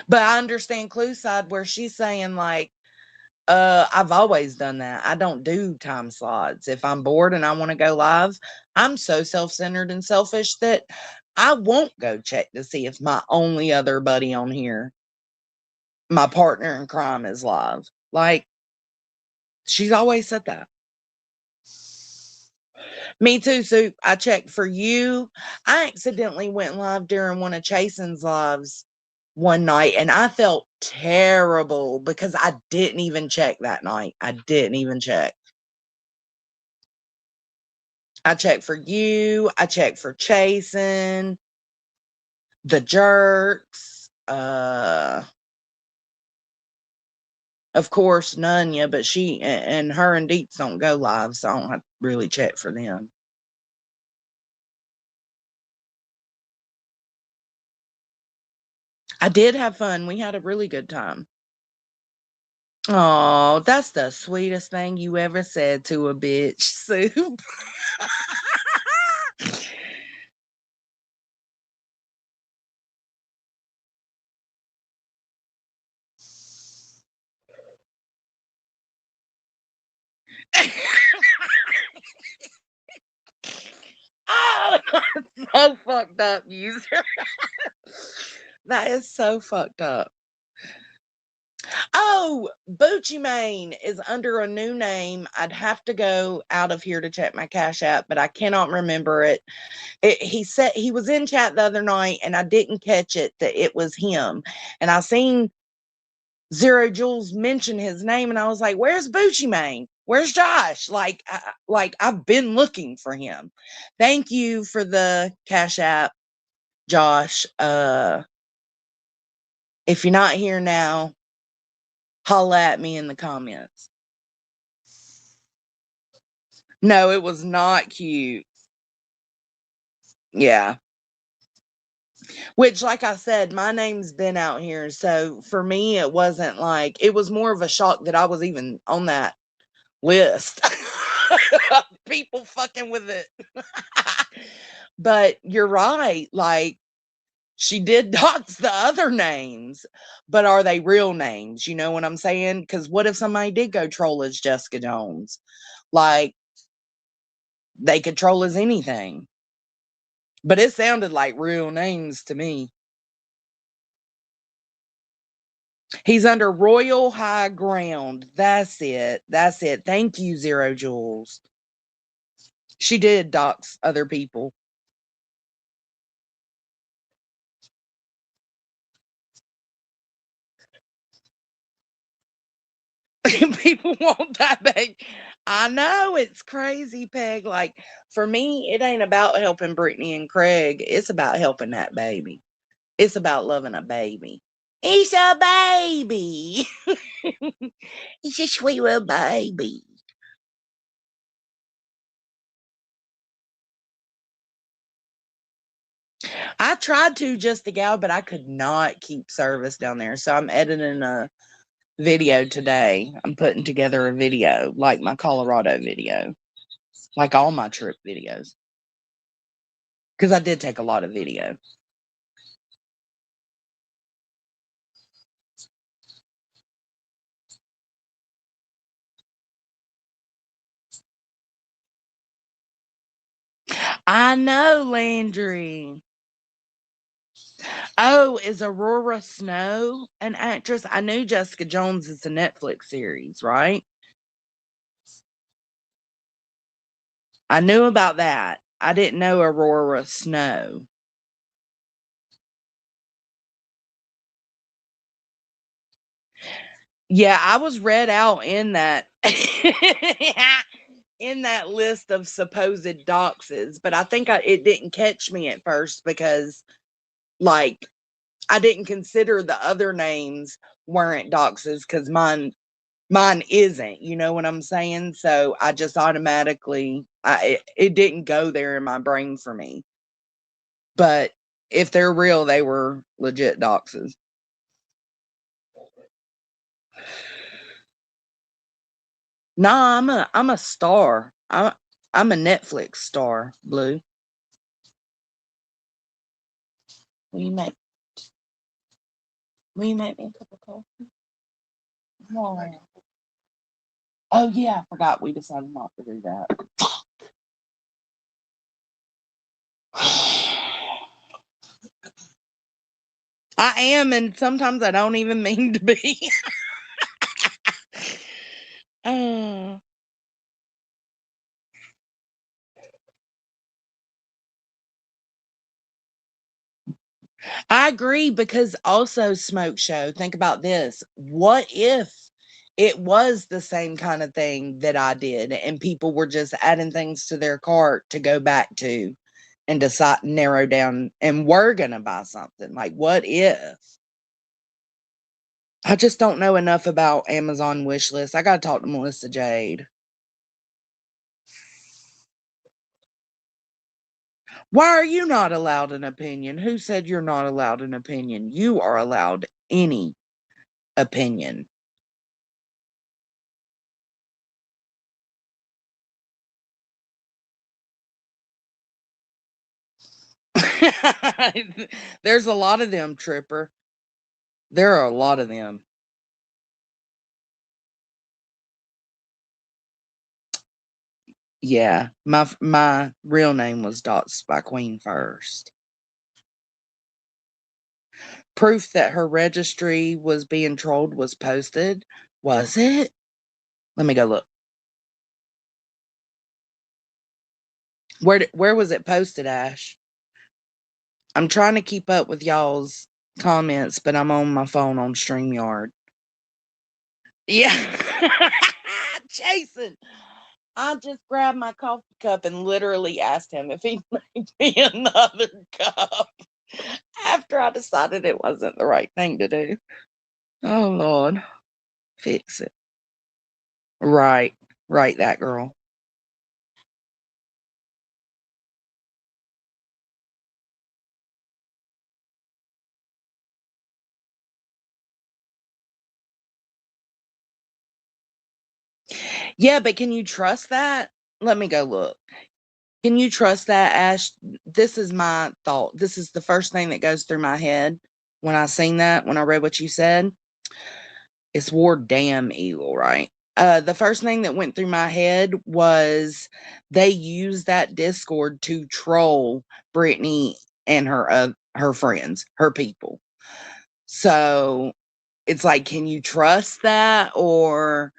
but I understand Clue's side where she's saying like, I've always done that. I don't do time slots. If I'm bored and I want to go live, I'm so self-centered and selfish that I won't go check to see if my only other buddy on here, my partner in crime, is live. Like, she's always said that. Me too, Soup. I checked for you. I accidentally went live during one of Chasen's lives one night, and I felt terrible because I didn't even check that night. I didn't even check. I checked for you. I checked for Chasen, the Jerks, of course, Nunya, but she and her and Deets don't go live, so I don't have to really check for them. I did have fun. We had a really good time. Oh, that's the sweetest thing you ever said to a bitch, Soup. Oh, so fucked up, user. That is so fucked up. Oh, Bucci Mane is under a new name. I'd have to go out of here to check my Cash App, but I cannot remember it. He said he was in chat the other night, and I didn't catch it that it was him. And I seen Zero Jules mention his name, and I was like, "Where's Bucci Mane? Where's Josh?" Like I've been looking for him. Thank you for the Cash App, Josh. If you're not here now, holla at me in the comments. No, it was not cute. Yeah. Which, like I said, my name's been out here. So for me, it wasn't like, it was more of a shock that I was even on that list. People fucking with it. But you're right. Like, she did dox the other names, but are they real names? You know what I'm saying? Because what if somebody did go troll as Jessica Jones? Like, they could troll as anything. But it sounded like real names to me. He's under Royal High Ground. That's it. That's it. Thank you, Zero Jules. She did dox other people. People want that bag. I know, it's crazy, Peg. Like, for me, it ain't about helping Brittany and Craig. It's about helping that baby. It's about loving a baby. He's a baby. He's a sweet little baby. I tried to just to go, but I could not keep service down there. So I'm editing a video today. I'm putting together a video, like my Colorado video, like all my trip videos. Because I did take a lot of video. I know, Landry. Oh, is Aurora Snow an actress? I knew Jessica Jones is a Netflix series, right? I knew about that. I didn't know Aurora Snow. Yeah, I was read out in that in that list of supposed doxes, but I think it didn't catch me at first because, like, I didn't consider the other names weren't doxes because mine isn't. You know what I'm saying? So I just automatically, it didn't go there in my brain for me. But if they're real, they were legit doxes. Nah, I'm a star. I'm a Netflix star, Blue. Will you make me a cup of coffee? No. Oh yeah, I forgot we decided not to do that. I am, and sometimes I don't even mean to be. uh, I agree, because also, Smoke Show, think about this. What if it was the same kind of thing that I did and people were just adding things to their cart to go back to and decide, narrow down, and we're going to buy something? Like, what if? I just don't know enough about Amazon wish list. I got to talk to Melissa Jade. Why are you not allowed an opinion? Who said you're not allowed an opinion? You are allowed any opinion. There's a lot of them, Tripper. There are a lot of them. Yeah, my real name was Dots by Queen first. Proof that her registry was being trolled was posted. Was it? Let me go look. Where was it posted, Ash? I'm trying to keep up with y'all's comments, but I'm on my phone on StreamYard. Yeah. Jason, I just grabbed my coffee cup and literally asked him if he'd make me another cup after I decided it wasn't the right thing to do. Oh, Lord. Fix it. Right. Right, that girl. Yeah, but can you trust that? Let me go look. Can you trust that, Ash? This is my thought. This is the first thing that goes through my head when I seen that, when I read what you said. It's War Damn Eagle, right? The first thing that went through my head was they used that Discord to troll Brittany and her friends, her people. So it's like, can you trust that? Or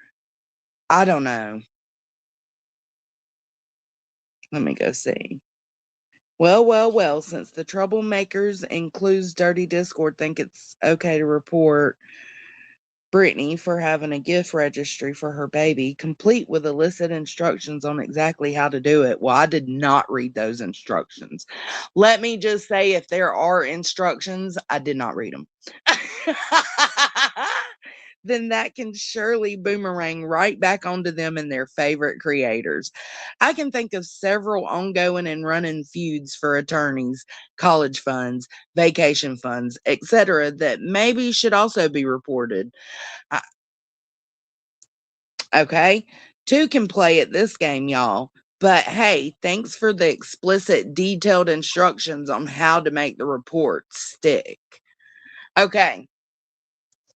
I don't know. Let me go see. Well, since the troublemakers includes Dirty Discord think it's okay to report Brittany for having a gift registry for her baby, complete with illicit instructions on exactly how to do it. Well, I did not read those instructions. Let me just say, if there are instructions, I did not read them. Then that can surely boomerang right back onto them and their favorite creators. I can think of several ongoing and running feuds for attorneys, college funds, vacation funds, etc., that maybe should also be reported. Okay? Two can play at this game, y'all. But hey, thanks for the explicit, detailed instructions on how to make the report stick. Okay.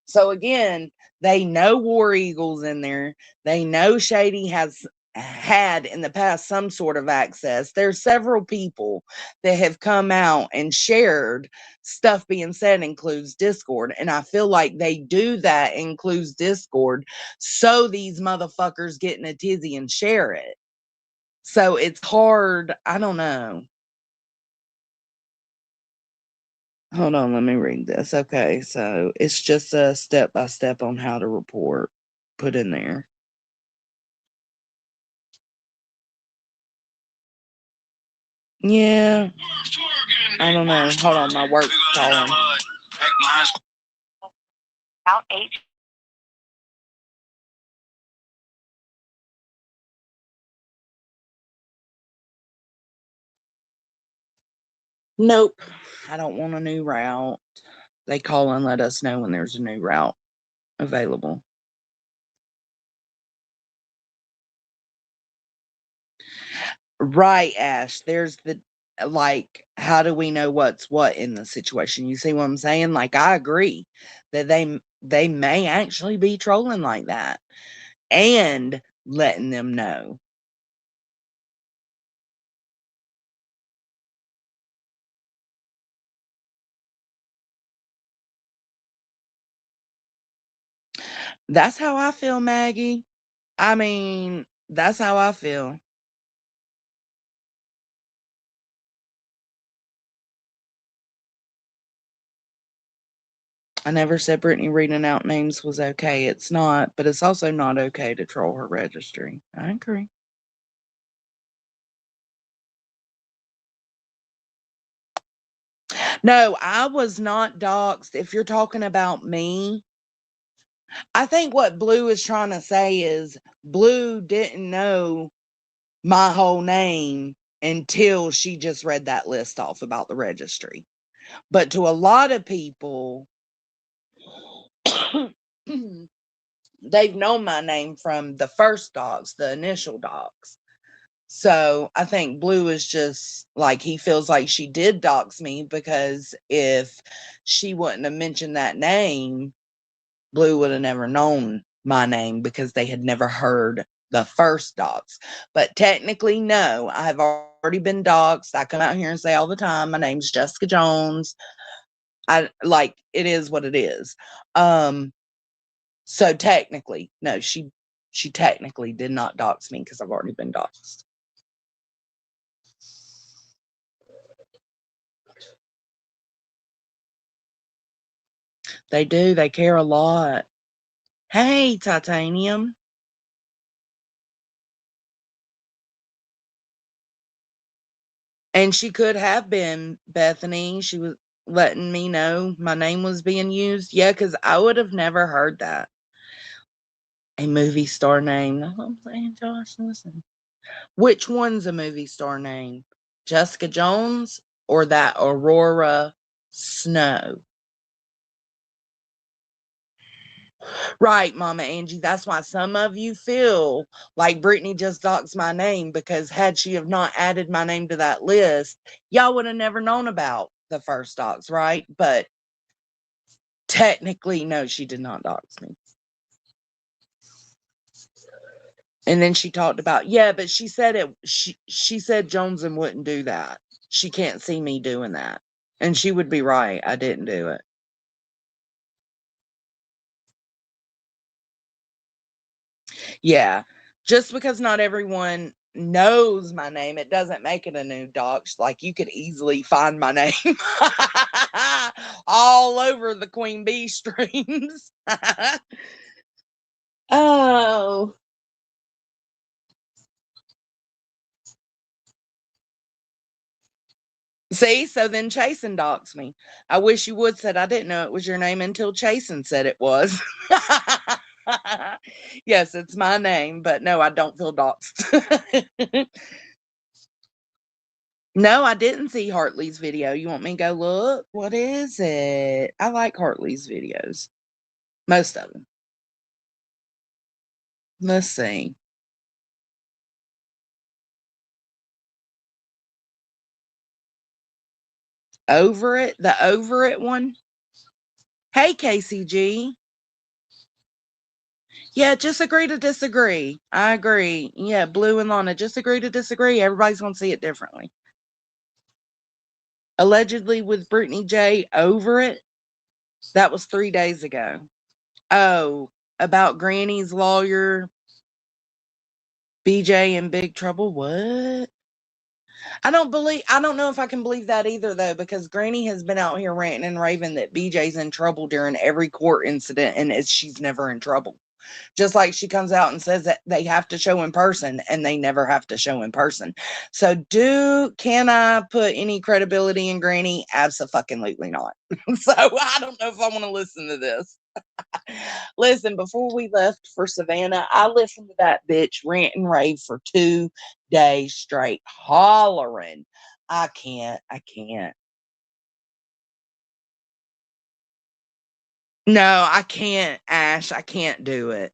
So again, they know War Eagle's in there. They know Shady has had in the past some sort of access. There's several people that have come out and shared stuff being said includes Discord. And I feel like they do that includes Discord so these motherfuckers get in a tizzy and share it. So it's hard. I don't know. Hold on, let me read this. Okay, so it's just a step-by-step on how to report. Put in there. Yeah. I don't know. Hold on, my work's calling. Out 8. Nope. I don't want a new route. They call and let us know when there's a new route available. Right, Ash. There's the, like, how do we know what's what in the situation? You see what I'm saying? Like, I agree that they may actually be trolling like that and letting them know. That's how I feel, Maggie. I mean, that's how I feel. I never said Brittany reading out names was okay. It's not, but it's also not okay to troll her registry. I agree. No, I was not doxxed. If you're talking about me, I think what Blue is trying to say is Blue didn't know my whole name until she just read that list off about the registry. But to a lot of people, they've known my name from the first docs, the initial docs. So I think Blue is just like, he feels like she did dox me because if she wouldn't have mentioned that name, Blue would have never known my name because they had never heard the first docs. But technically, no, I've already been doxed. I come out here and say all the time, my name's Jessica Jones. I like, it is what it is. So technically, no, she technically did not dox me because I've already been doxed. They do. They care a lot. Hey, Titanium. And she could have been Bethany. She was letting me know my name was being used. Yeah, because I would have never heard that. A movie star name. That's what I'm saying, Josh. Listen. Which one's a movie star name? Jessica Jones or that Aurora Snow? Right, Mama Angie. That's why some of you feel like Brittany just doxed my name, because had she have not added my name to that list, y'all would have never known about the first dox, right? But technically, no, she did not dox me. And then she talked about, yeah, but she said it. She said Joneson wouldn't do that. She can't see me doing that, and she would be right. I didn't do it. Yeah, just because not everyone knows my name, it doesn't make it a new dox. Like, you could easily find my name all over the Queen Bee streams. Oh. See, so then Chasen doxed me. I wish you would said I didn't know it was your name until Chasen said it was. Yes, it's my name, but no, I don't feel doxed. No, I didn't see Hartley's video. You want me to go look? What is it? I like Hartley's videos. Most of them. Let's see. Over it? The Over It one? Hey, KCG. Yeah, just agree to disagree. I agree. Yeah, Blue and Lana, just agree to disagree. Everybody's going to see it differently. Allegedly with Brittany J over it, that was 3 days ago. Oh, about Granny's lawyer, BJ in big trouble. What? I don't know if I can believe that either, though, because Granny has been out here ranting and raving that BJ's in trouble during every court incident, and she's never in trouble. Just like she comes out and says that they have to show in person, and they never have to show in person. So can I put any credibility in Granny? Absolutely not. So I don't know if I want to listen to this. Listen, before we left for Savannah, I listened to that bitch rant and rave for 2 days straight, hollering. I can't. No, I can't, Ash. I can't do it.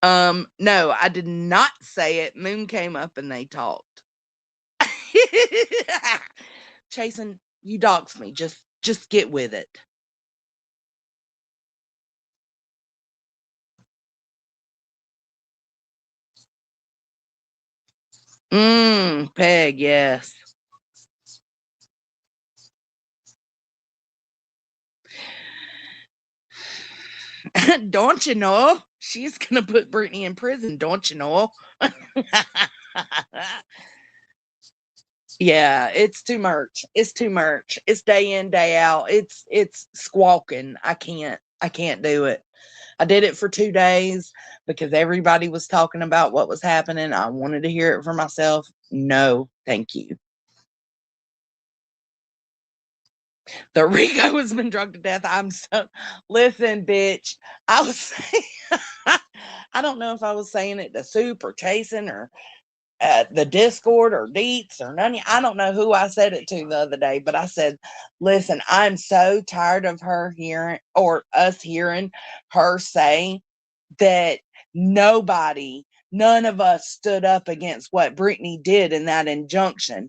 No, I did not say it. Moon came up and they talked. Chasen, you doxed me. Just get with it. Peg, yes. Don't you know? She's gonna put Brittany in prison, don't you know? Yeah, it's too much. It's too much. It's day in, day out. It's squawking. I can't do it. I did it for 2 days because everybody was talking about what was happening. I wanted to hear it for myself. No, thank you. The Rico has been drugged to death. Listen, bitch. I was saying, I don't know if I was saying it to Soup or Chasen or the Discord or Deets or none. I don't know who I said it to the other day, but I said, listen, I'm so tired of her hearing or us hearing her say that none of us stood up against what Brittany did in that injunction.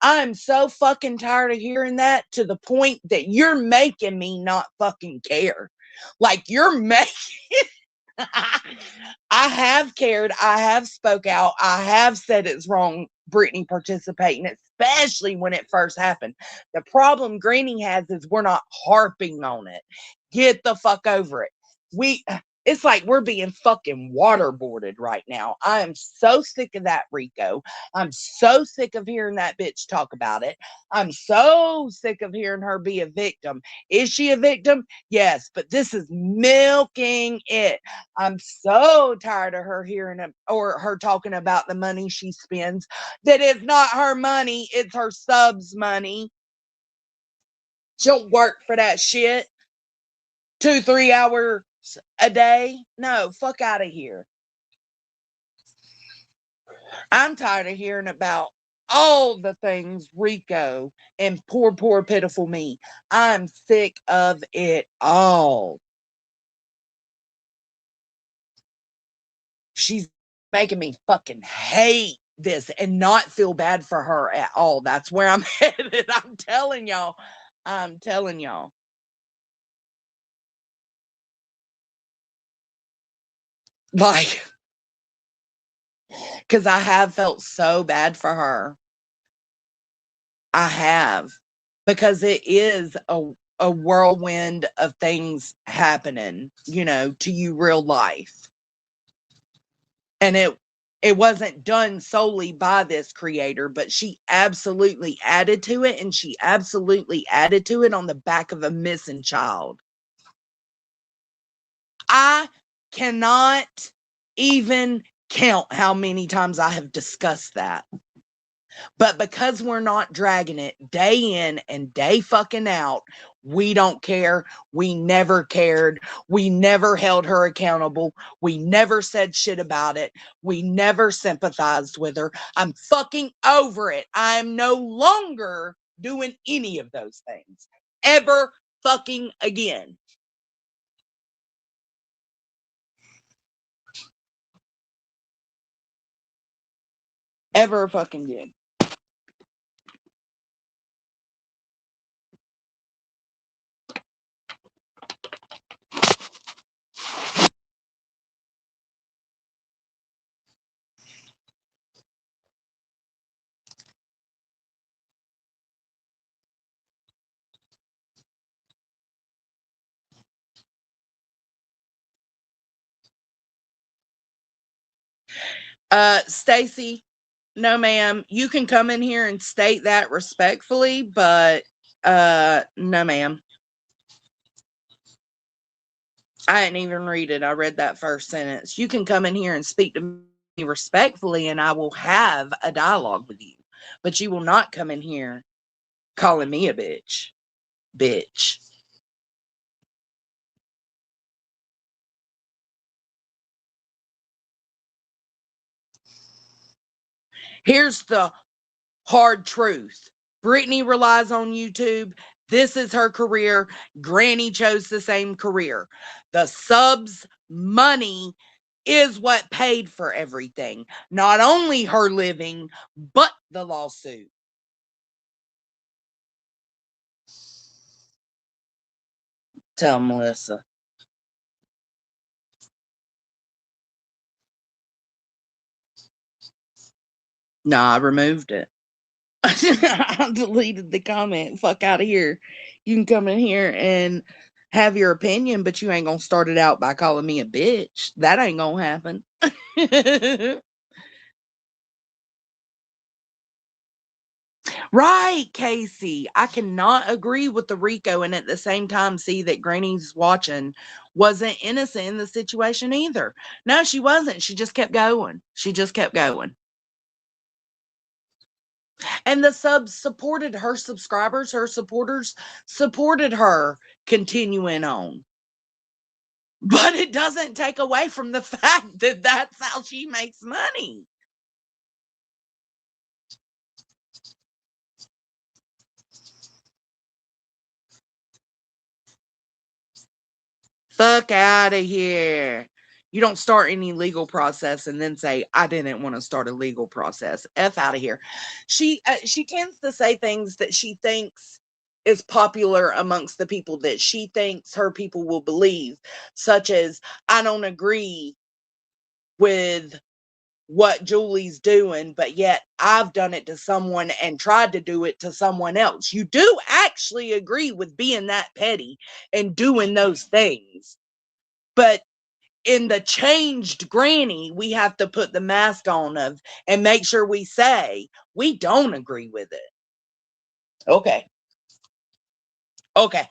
I'm so fucking tired of hearing that, to the point that you're making me not fucking care. Like, you're making I have cared. I have spoke out. I have said it's wrong, Brittany participating, especially when it first happened. The problem Greenie has is we're not harping on it. Get the fuck over it. It's like we're being fucking waterboarded right now. I am so sick of that, Rico. I'm so sick of hearing that bitch talk about it. I'm so sick of hearing her be a victim. Is she a victim? Yes, but this is milking it. I'm so tired of her hearing or her talking about the money she spends. That is not her money. It's her subs' money. She'll work for that shit. 2-3 hours a day. No, fuck out of here. I'm tired of hearing about all the things Rico and poor pitiful me. I'm sick of it all. She's making me fucking hate this and not feel bad for her at all. That's where I'm headed. I'm telling y'all. Like, because I have felt so bad for her. I have. Because it is a whirlwind of things happening, to you real life. And it wasn't done solely by this creator, but she absolutely added to it, and she absolutely added to it on the back of a missing child. I cannot even count how many times I have discussed that. But because we're not dragging it day in and day fucking out, we don't care. We never cared. We never held her accountable. We never said shit about it. We never sympathized with her. I'm fucking over it. I'm no longer doing any of those things. Ever fucking again. Ever fucking again. Stacy, no ma'am. You can come in here and state that respectfully, but no ma'am. I didn't even read it. I read that first sentence. You can come in here and speak to me respectfully, and I will have a dialogue with you. But you will not come in here calling me a bitch. Bitch. Here's the hard truth. Brittany relies on YouTube. This is her career. Granny chose the same career. The subs money is what paid for everything. Not only her living, but the lawsuit. Tell Melissa. Nah, I removed it. I deleted the comment. Fuck out of here. You can come in here and have your opinion, but you ain't gonna start it out by calling me a bitch. That ain't gonna happen. Right, Casey. I cannot agree with the Rico and at the same time see that Granny's watching wasn't innocent in the situation either. No, she wasn't. She just kept going. She just kept going. And the subs supported her subscribers, her supporters supported her continuing on. But it doesn't take away from the fact that that's how she makes money. Fuck out of here. You don't start any legal process and then say, I didn't want to start a legal process. F out of here. She tends to say things that she thinks is popular amongst the people that she thinks her people will believe, such as, I don't agree with what Julie's doing, but yet I've done it to someone and tried to do it to someone else. You do actually agree with being that petty and doing those things. But in the changed Granny, we have to put the mask on of and make sure we say we don't agree with it. Okay. Okay.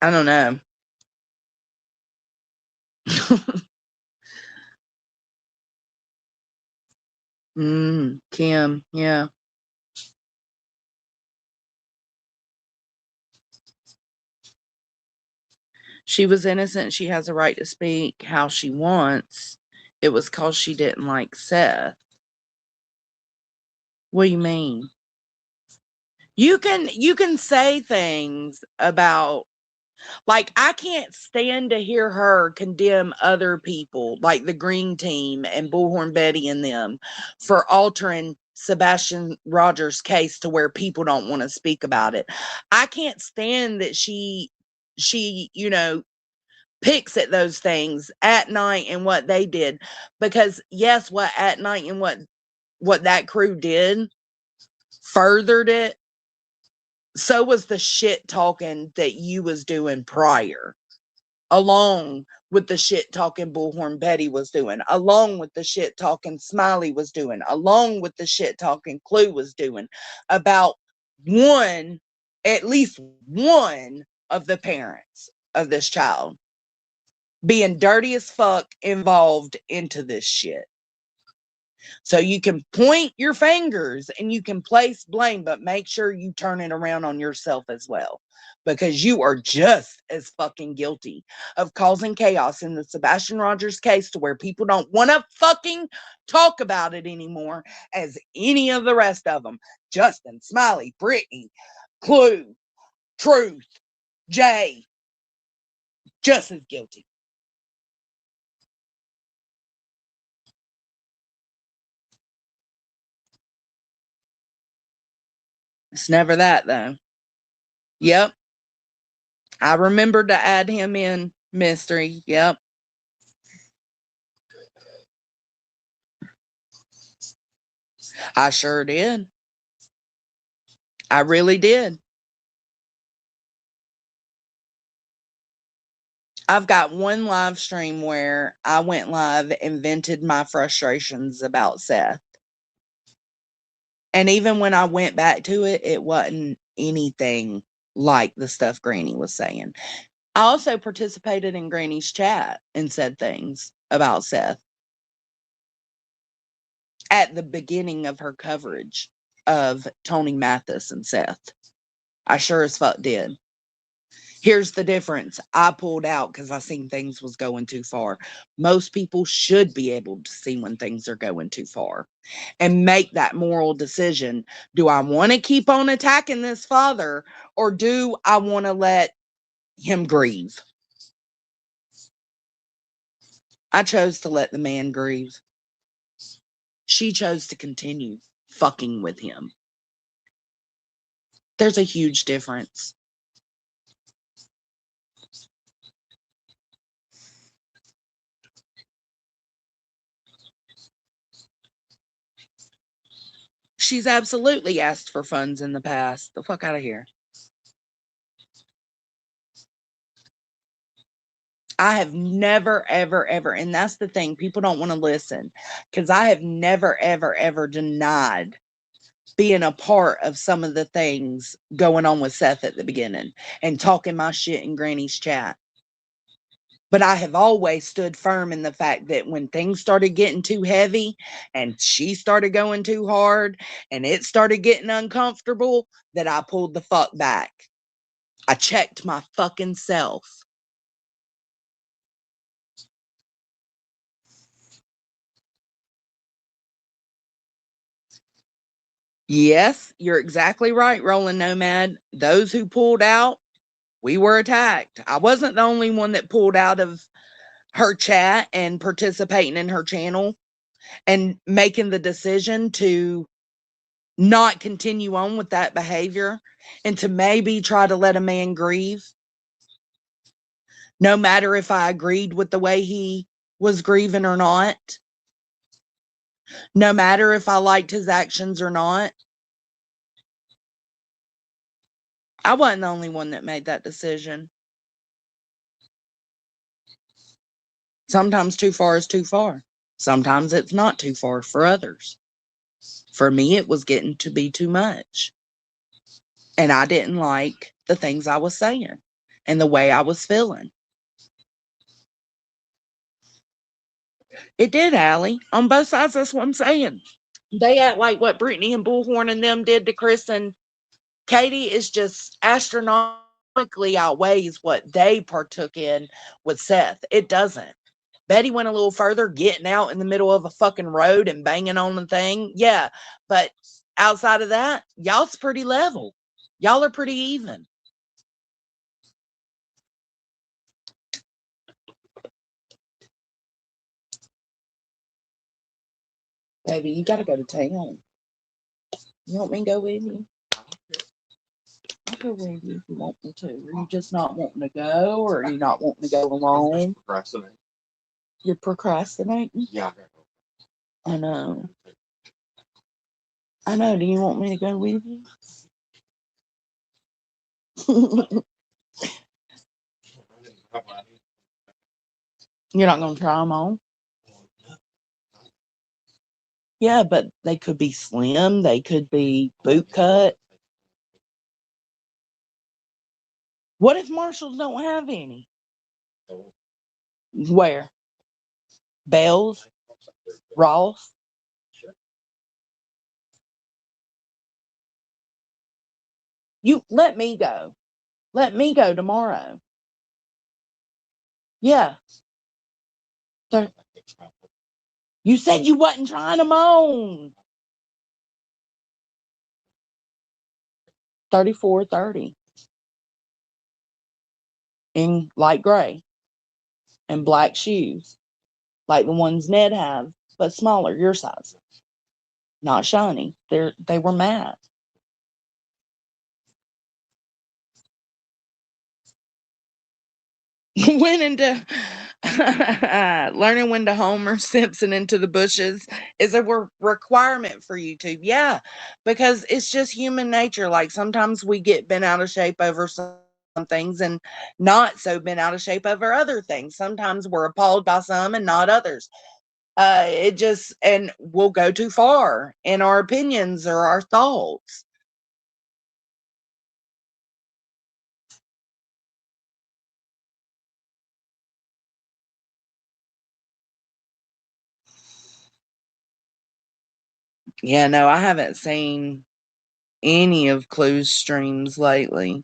I don't know. Kim, yeah. She was innocent. She has a right to speak how she wants. It was because she didn't like Seth. What do you mean? You can say things about, like, I can't stand to hear her condemn other people, like the Green Team and Bullhorn Betty and them, for altering Sebastian Rogers' case to where people don't want to speak about it. I can't stand that she, picks at those things at night and what they did, because yes, what at night and what that crew did furthered it. So was the shit talking that you was doing prior, along with the shit talking Bullhorn Betty was doing, along with the shit talking Smiley was doing, along with the shit talking Clue was doing about at least one of the parents of this child being dirty as fuck involved into this shit. So you can point your fingers and you can place blame, but make sure you turn it around on yourself as well, because you are just as fucking guilty of causing chaos in the Sebastian Rogers case to where people don't want to fucking talk about it anymore as any of the rest of them. Justin, Smiley, Brittany, Clue, Truth, Jay, just as guilty. It's never that, though. Yep. I remembered to add him in mystery. Yep. I sure did. I really did. I've got one live stream where I went live and vented my frustrations about Seth. And even when I went back to it, it wasn't anything like the stuff Granny was saying. I also participated in Granny's chat and said things about Seth at the beginning of her coverage of Tony Mathis and Seth. I sure as fuck did. Here's the difference. I pulled out because I seen things was going too far. Most people should be able to see when things are going too far and make that moral decision. Do I want to keep on attacking this father, or do I want to let him grieve? I chose to let the man grieve. She chose to continue fucking with him. There's a huge difference. She's absolutely asked for funds in the past. The fuck out of here. I have never, ever, ever, and that's the thing, people don't want to listen, because I have never, ever, ever denied being a part of some of the things going on with Seth at the beginning and talking my shit in Granny's chat. But I have always stood firm in the fact that when things started getting too heavy and she started going too hard and it started getting uncomfortable, that I pulled the fuck back. I checked my fucking self. Yes, you're exactly right, Rolling Nomad. Those who pulled out, we were attacked. I wasn't the only one that pulled out of her chat and participating in her channel and making the decision to not continue on with that behavior and to maybe try to let a man grieve. No matter if I agreed with the way he was grieving or not. No matter if I liked his actions or not. I wasn't the only one that made that decision. Sometimes too far is too far. Sometimes it's not too far for others. For me, it was getting to be too much. And I didn't like the things I was saying and the way I was feeling. It did, Allie. On both sides, that's what I'm saying. They act like what Brittany and Bullhorn and them did to Chris and Katie is just astronomically outweighs what they partook in with Seth. It doesn't. Betty went a little further, getting out in the middle of a fucking road and banging on the thing. Yeah, but outside of that, y'all's pretty level. Y'all are pretty even. Baby, you gotta go to town. You want me to go with you? I'll go with you if you want me to. Are you just not wanting to go, or are you not wanting to go alone? Procrastinating. You're procrastinating? Yeah. I know. I know. Do you want me to go with you? You're not going to try them on? Yeah, but they could be slim. They could be boot cut. What if Marshalls don't have any? Where? Bells? Ross? You let me go. Let me go tomorrow. Yeah. You said you wasn't trying them on. 34.30 in light gray and black shoes, like the ones Ned have, but smaller, your size. Not shiny. They were matte. went into learning when to Homer Simpson into the bushes is a requirement for YouTube. Yeah, because it's just human nature. Like sometimes we get bent out of shape over some things and not so bent out of shape over other things. Sometimes we're appalled by some and not others. It just, and we'll go too far in our opinions or our thoughts. Yeah, no, I haven't seen any of Clue's streams lately.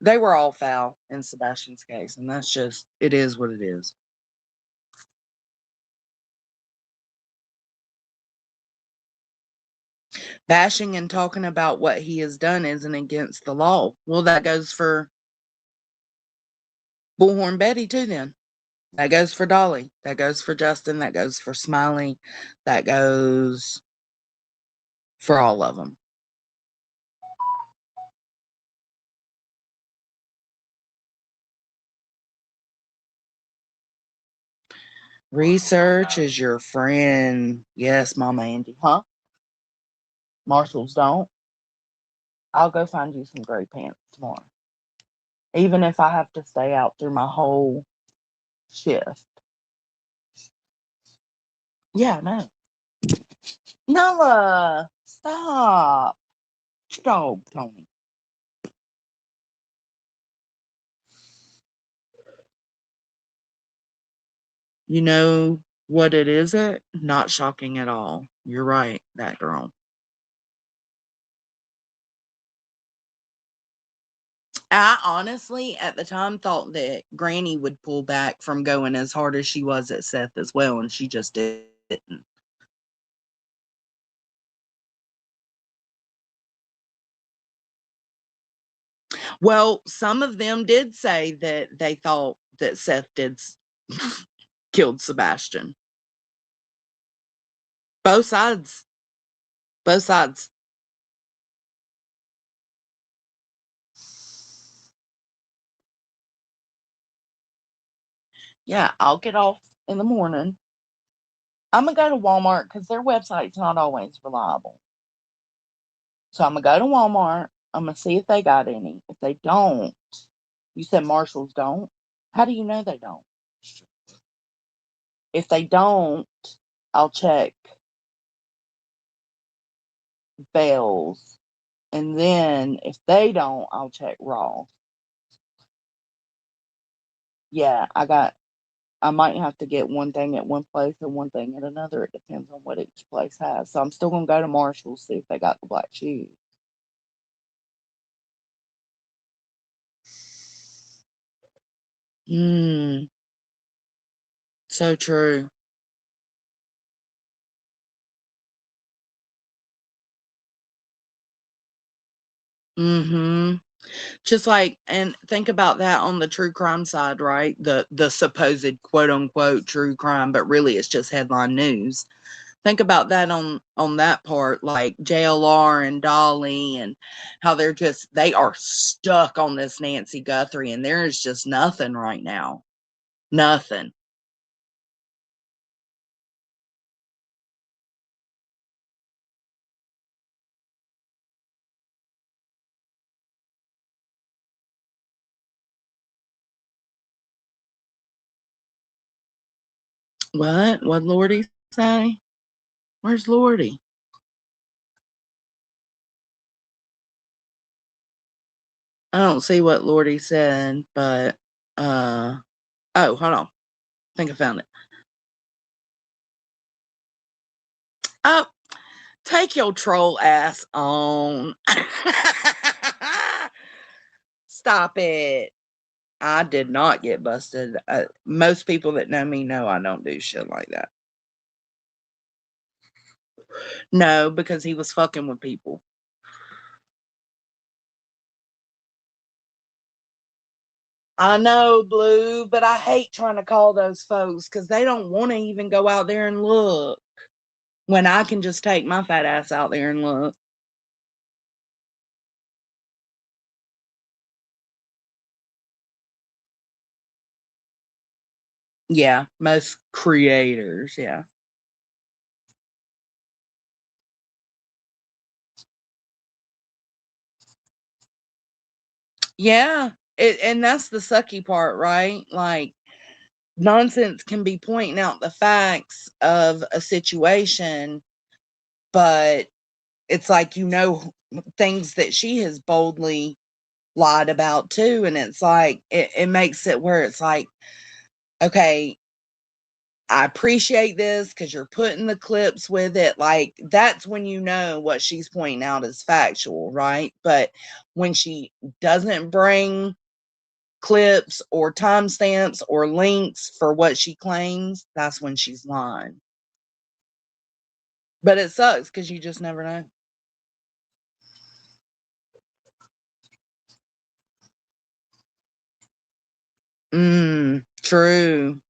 They were all foul in Sebastian's case, and that's just, it is what it is. Bashing and talking about what he has done isn't against the law. Well, that goes for Bullhorn Betty too, then. That goes for Dolly. That goes for Justin. That goes for Smiley. That goes for all of them. Research is your friend. Yes, Mama Andy. Huh? Marshalls don't. I'll go find you some gray pants tomorrow. Even if I have to stay out through my whole shift. Yeah, no. Noah, stop. Stop, Tony. You know what it is? Not shocking at all. You're right, that girl. I honestly, at the time, thought that Granny would pull back from going as hard as she was at Seth as well, and she just didn't. Well, some of them did say that they thought that Seth did killed Sebastian. Both sides. Both sides. Yeah, I'll get off in the morning. I'm going to go to Walmart because their website's not always reliable. So I'm going to go to Walmart. I'm going to see if they got any. If they don't, you said Marshalls don't? How do you know they don't? If they don't, I'll check Bell's. And then if they don't, I'll check Ross. Yeah, I might have to get one thing at one place and one thing at another. It depends on what each place has. So I'm still going to go to Marshall's, see if they got the black shoes. So true. Just like, and think about that on the true crime side, right? The supposed quote unquote true crime, but really it's just headline news. Think about that on that part, like JLR and Dolly, and how they are stuck on this Nancy Guthrie, and there is just nothing right now. Nothing. What? What Lordy say? Where's Lordy? I don't see what Lordy said, but oh, hold on. I think I found it. Oh, take your troll ass on. Stop it. I did not get busted. Most people that know me know I don't do shit like that. No, because he was fucking with people. I know, Blue, but I hate trying to call those folks because they don't want to even go out there and look. when I can just take my fat ass out there and look. Yeah, most creators, yeah. Yeah, and that's the sucky part, right? Like, nonsense can be pointing out the facts of a situation, but it's like, things that she has boldly lied about too. And it's like, it makes it where it's like, okay, I appreciate this because you're putting the clips with it. Like, that's when you know what she's pointing out is factual, right? But when she doesn't bring clips or timestamps or links for what she claims, that's when she's lying. But it sucks because you just never know. True.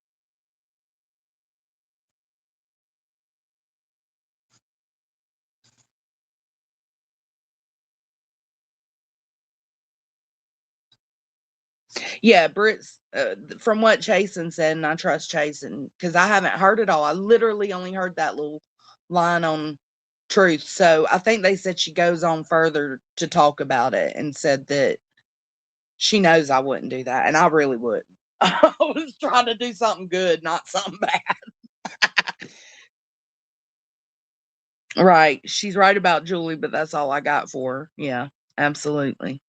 Yeah, Britt's, from what Chasen said, and I trust Chasen because I haven't heard it all. I literally only heard that little line on Truth. So I think they said she goes on further to talk about it and said that she knows I wouldn't do that. And I really would. I was trying to do something good, not something bad. Right. She's right about Julie, but that's all I got for her. Yeah, absolutely.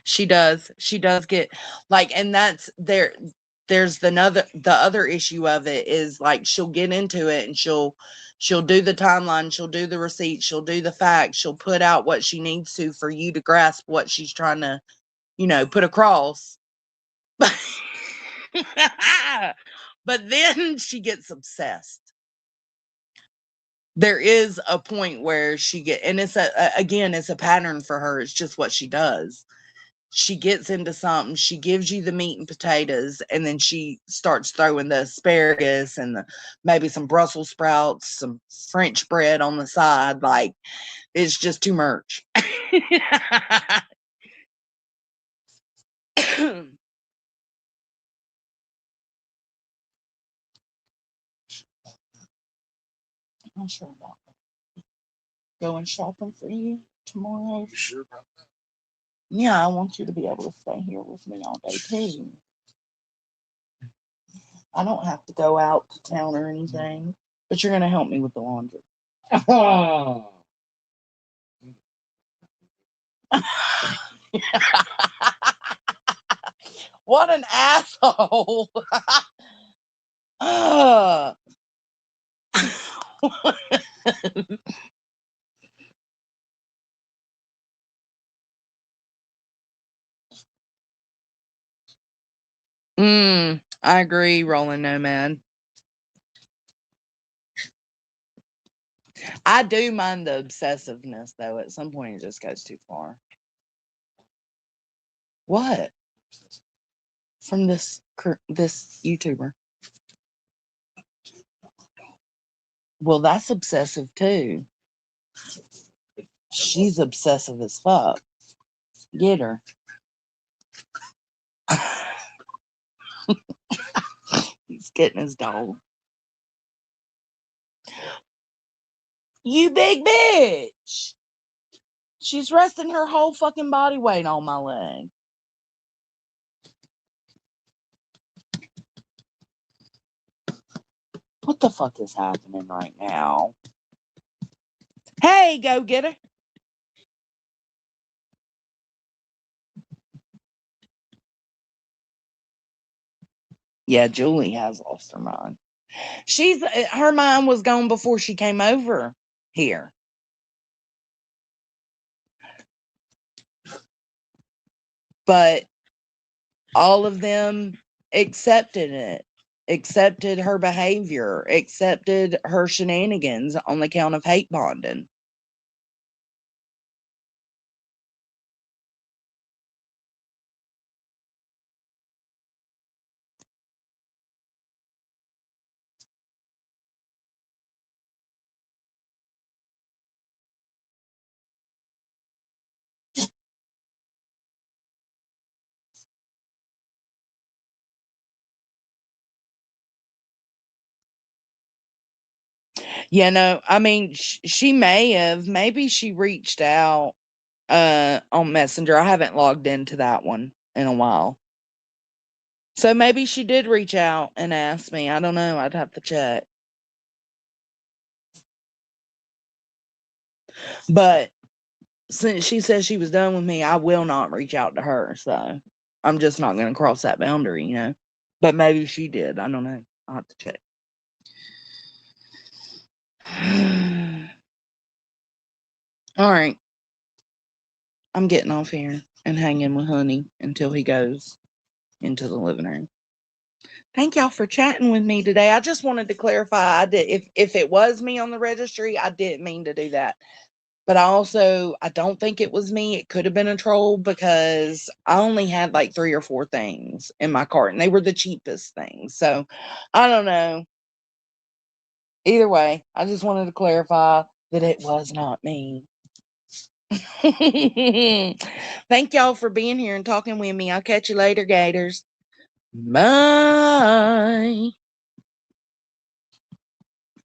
She does. She does get like, and that's there's the other issue of it is like she'll get into it and she'll do the timeline, she'll do the receipts, she'll do the facts, she'll put out what she needs to for you to grasp what she's trying to, put across. But but then she gets obsessed. There is a point where and it's again, it's a pattern for her. It's just what she does. She gets into something, she gives you the meat and potatoes, and then she starts throwing the asparagus and maybe some Brussels sprouts, some French bread on the side. Like, it's just too much. I'm sure about that. Going shopping for you tomorrow. You sure about that? Yeah, I want you to be able to stay here with me all day too. I don't have to go out to town or anything, but you're going to help me with the laundry. What an asshole. I agree, Rolling Nomad. I do mind the obsessiveness, though. At some point, it just goes too far. What? From this YouTuber. Well, that's obsessive too. She's obsessive as fuck. Get her. He's getting his dog. You big bitch. She's resting her whole fucking body weight on my leg. What the fuck is happening right now? Hey, go get her. Yeah, Julie has lost her mind. Her mind was gone before she came over here. But all of them accepted it, accepted her behavior, accepted her shenanigans on the count of hate bonding. Yeah, no, I mean, she may have, maybe she reached out on Messenger. I haven't logged into that one in a while. So maybe she did reach out and ask me. I don't know. I'd have to check. But since she says she was done with me, I will not reach out to her. So I'm just not going to cross that boundary, you know. But maybe she did. I don't know. I'll have to check. All right. I'm getting off here and hanging with Honey until he goes into the living room. Thank y'all for chatting with me today. I just wanted to clarify, I did, if it was me on the registry, I didn't mean to do that. But I don't think it was me. It could have been a troll because I only had like 3 or 4 things in my cart and they were the cheapest things. So I don't know. Either way, I just wanted to clarify that it was not me. Thank y'all for being here and talking with me. I'll catch you later, Gators. Bye.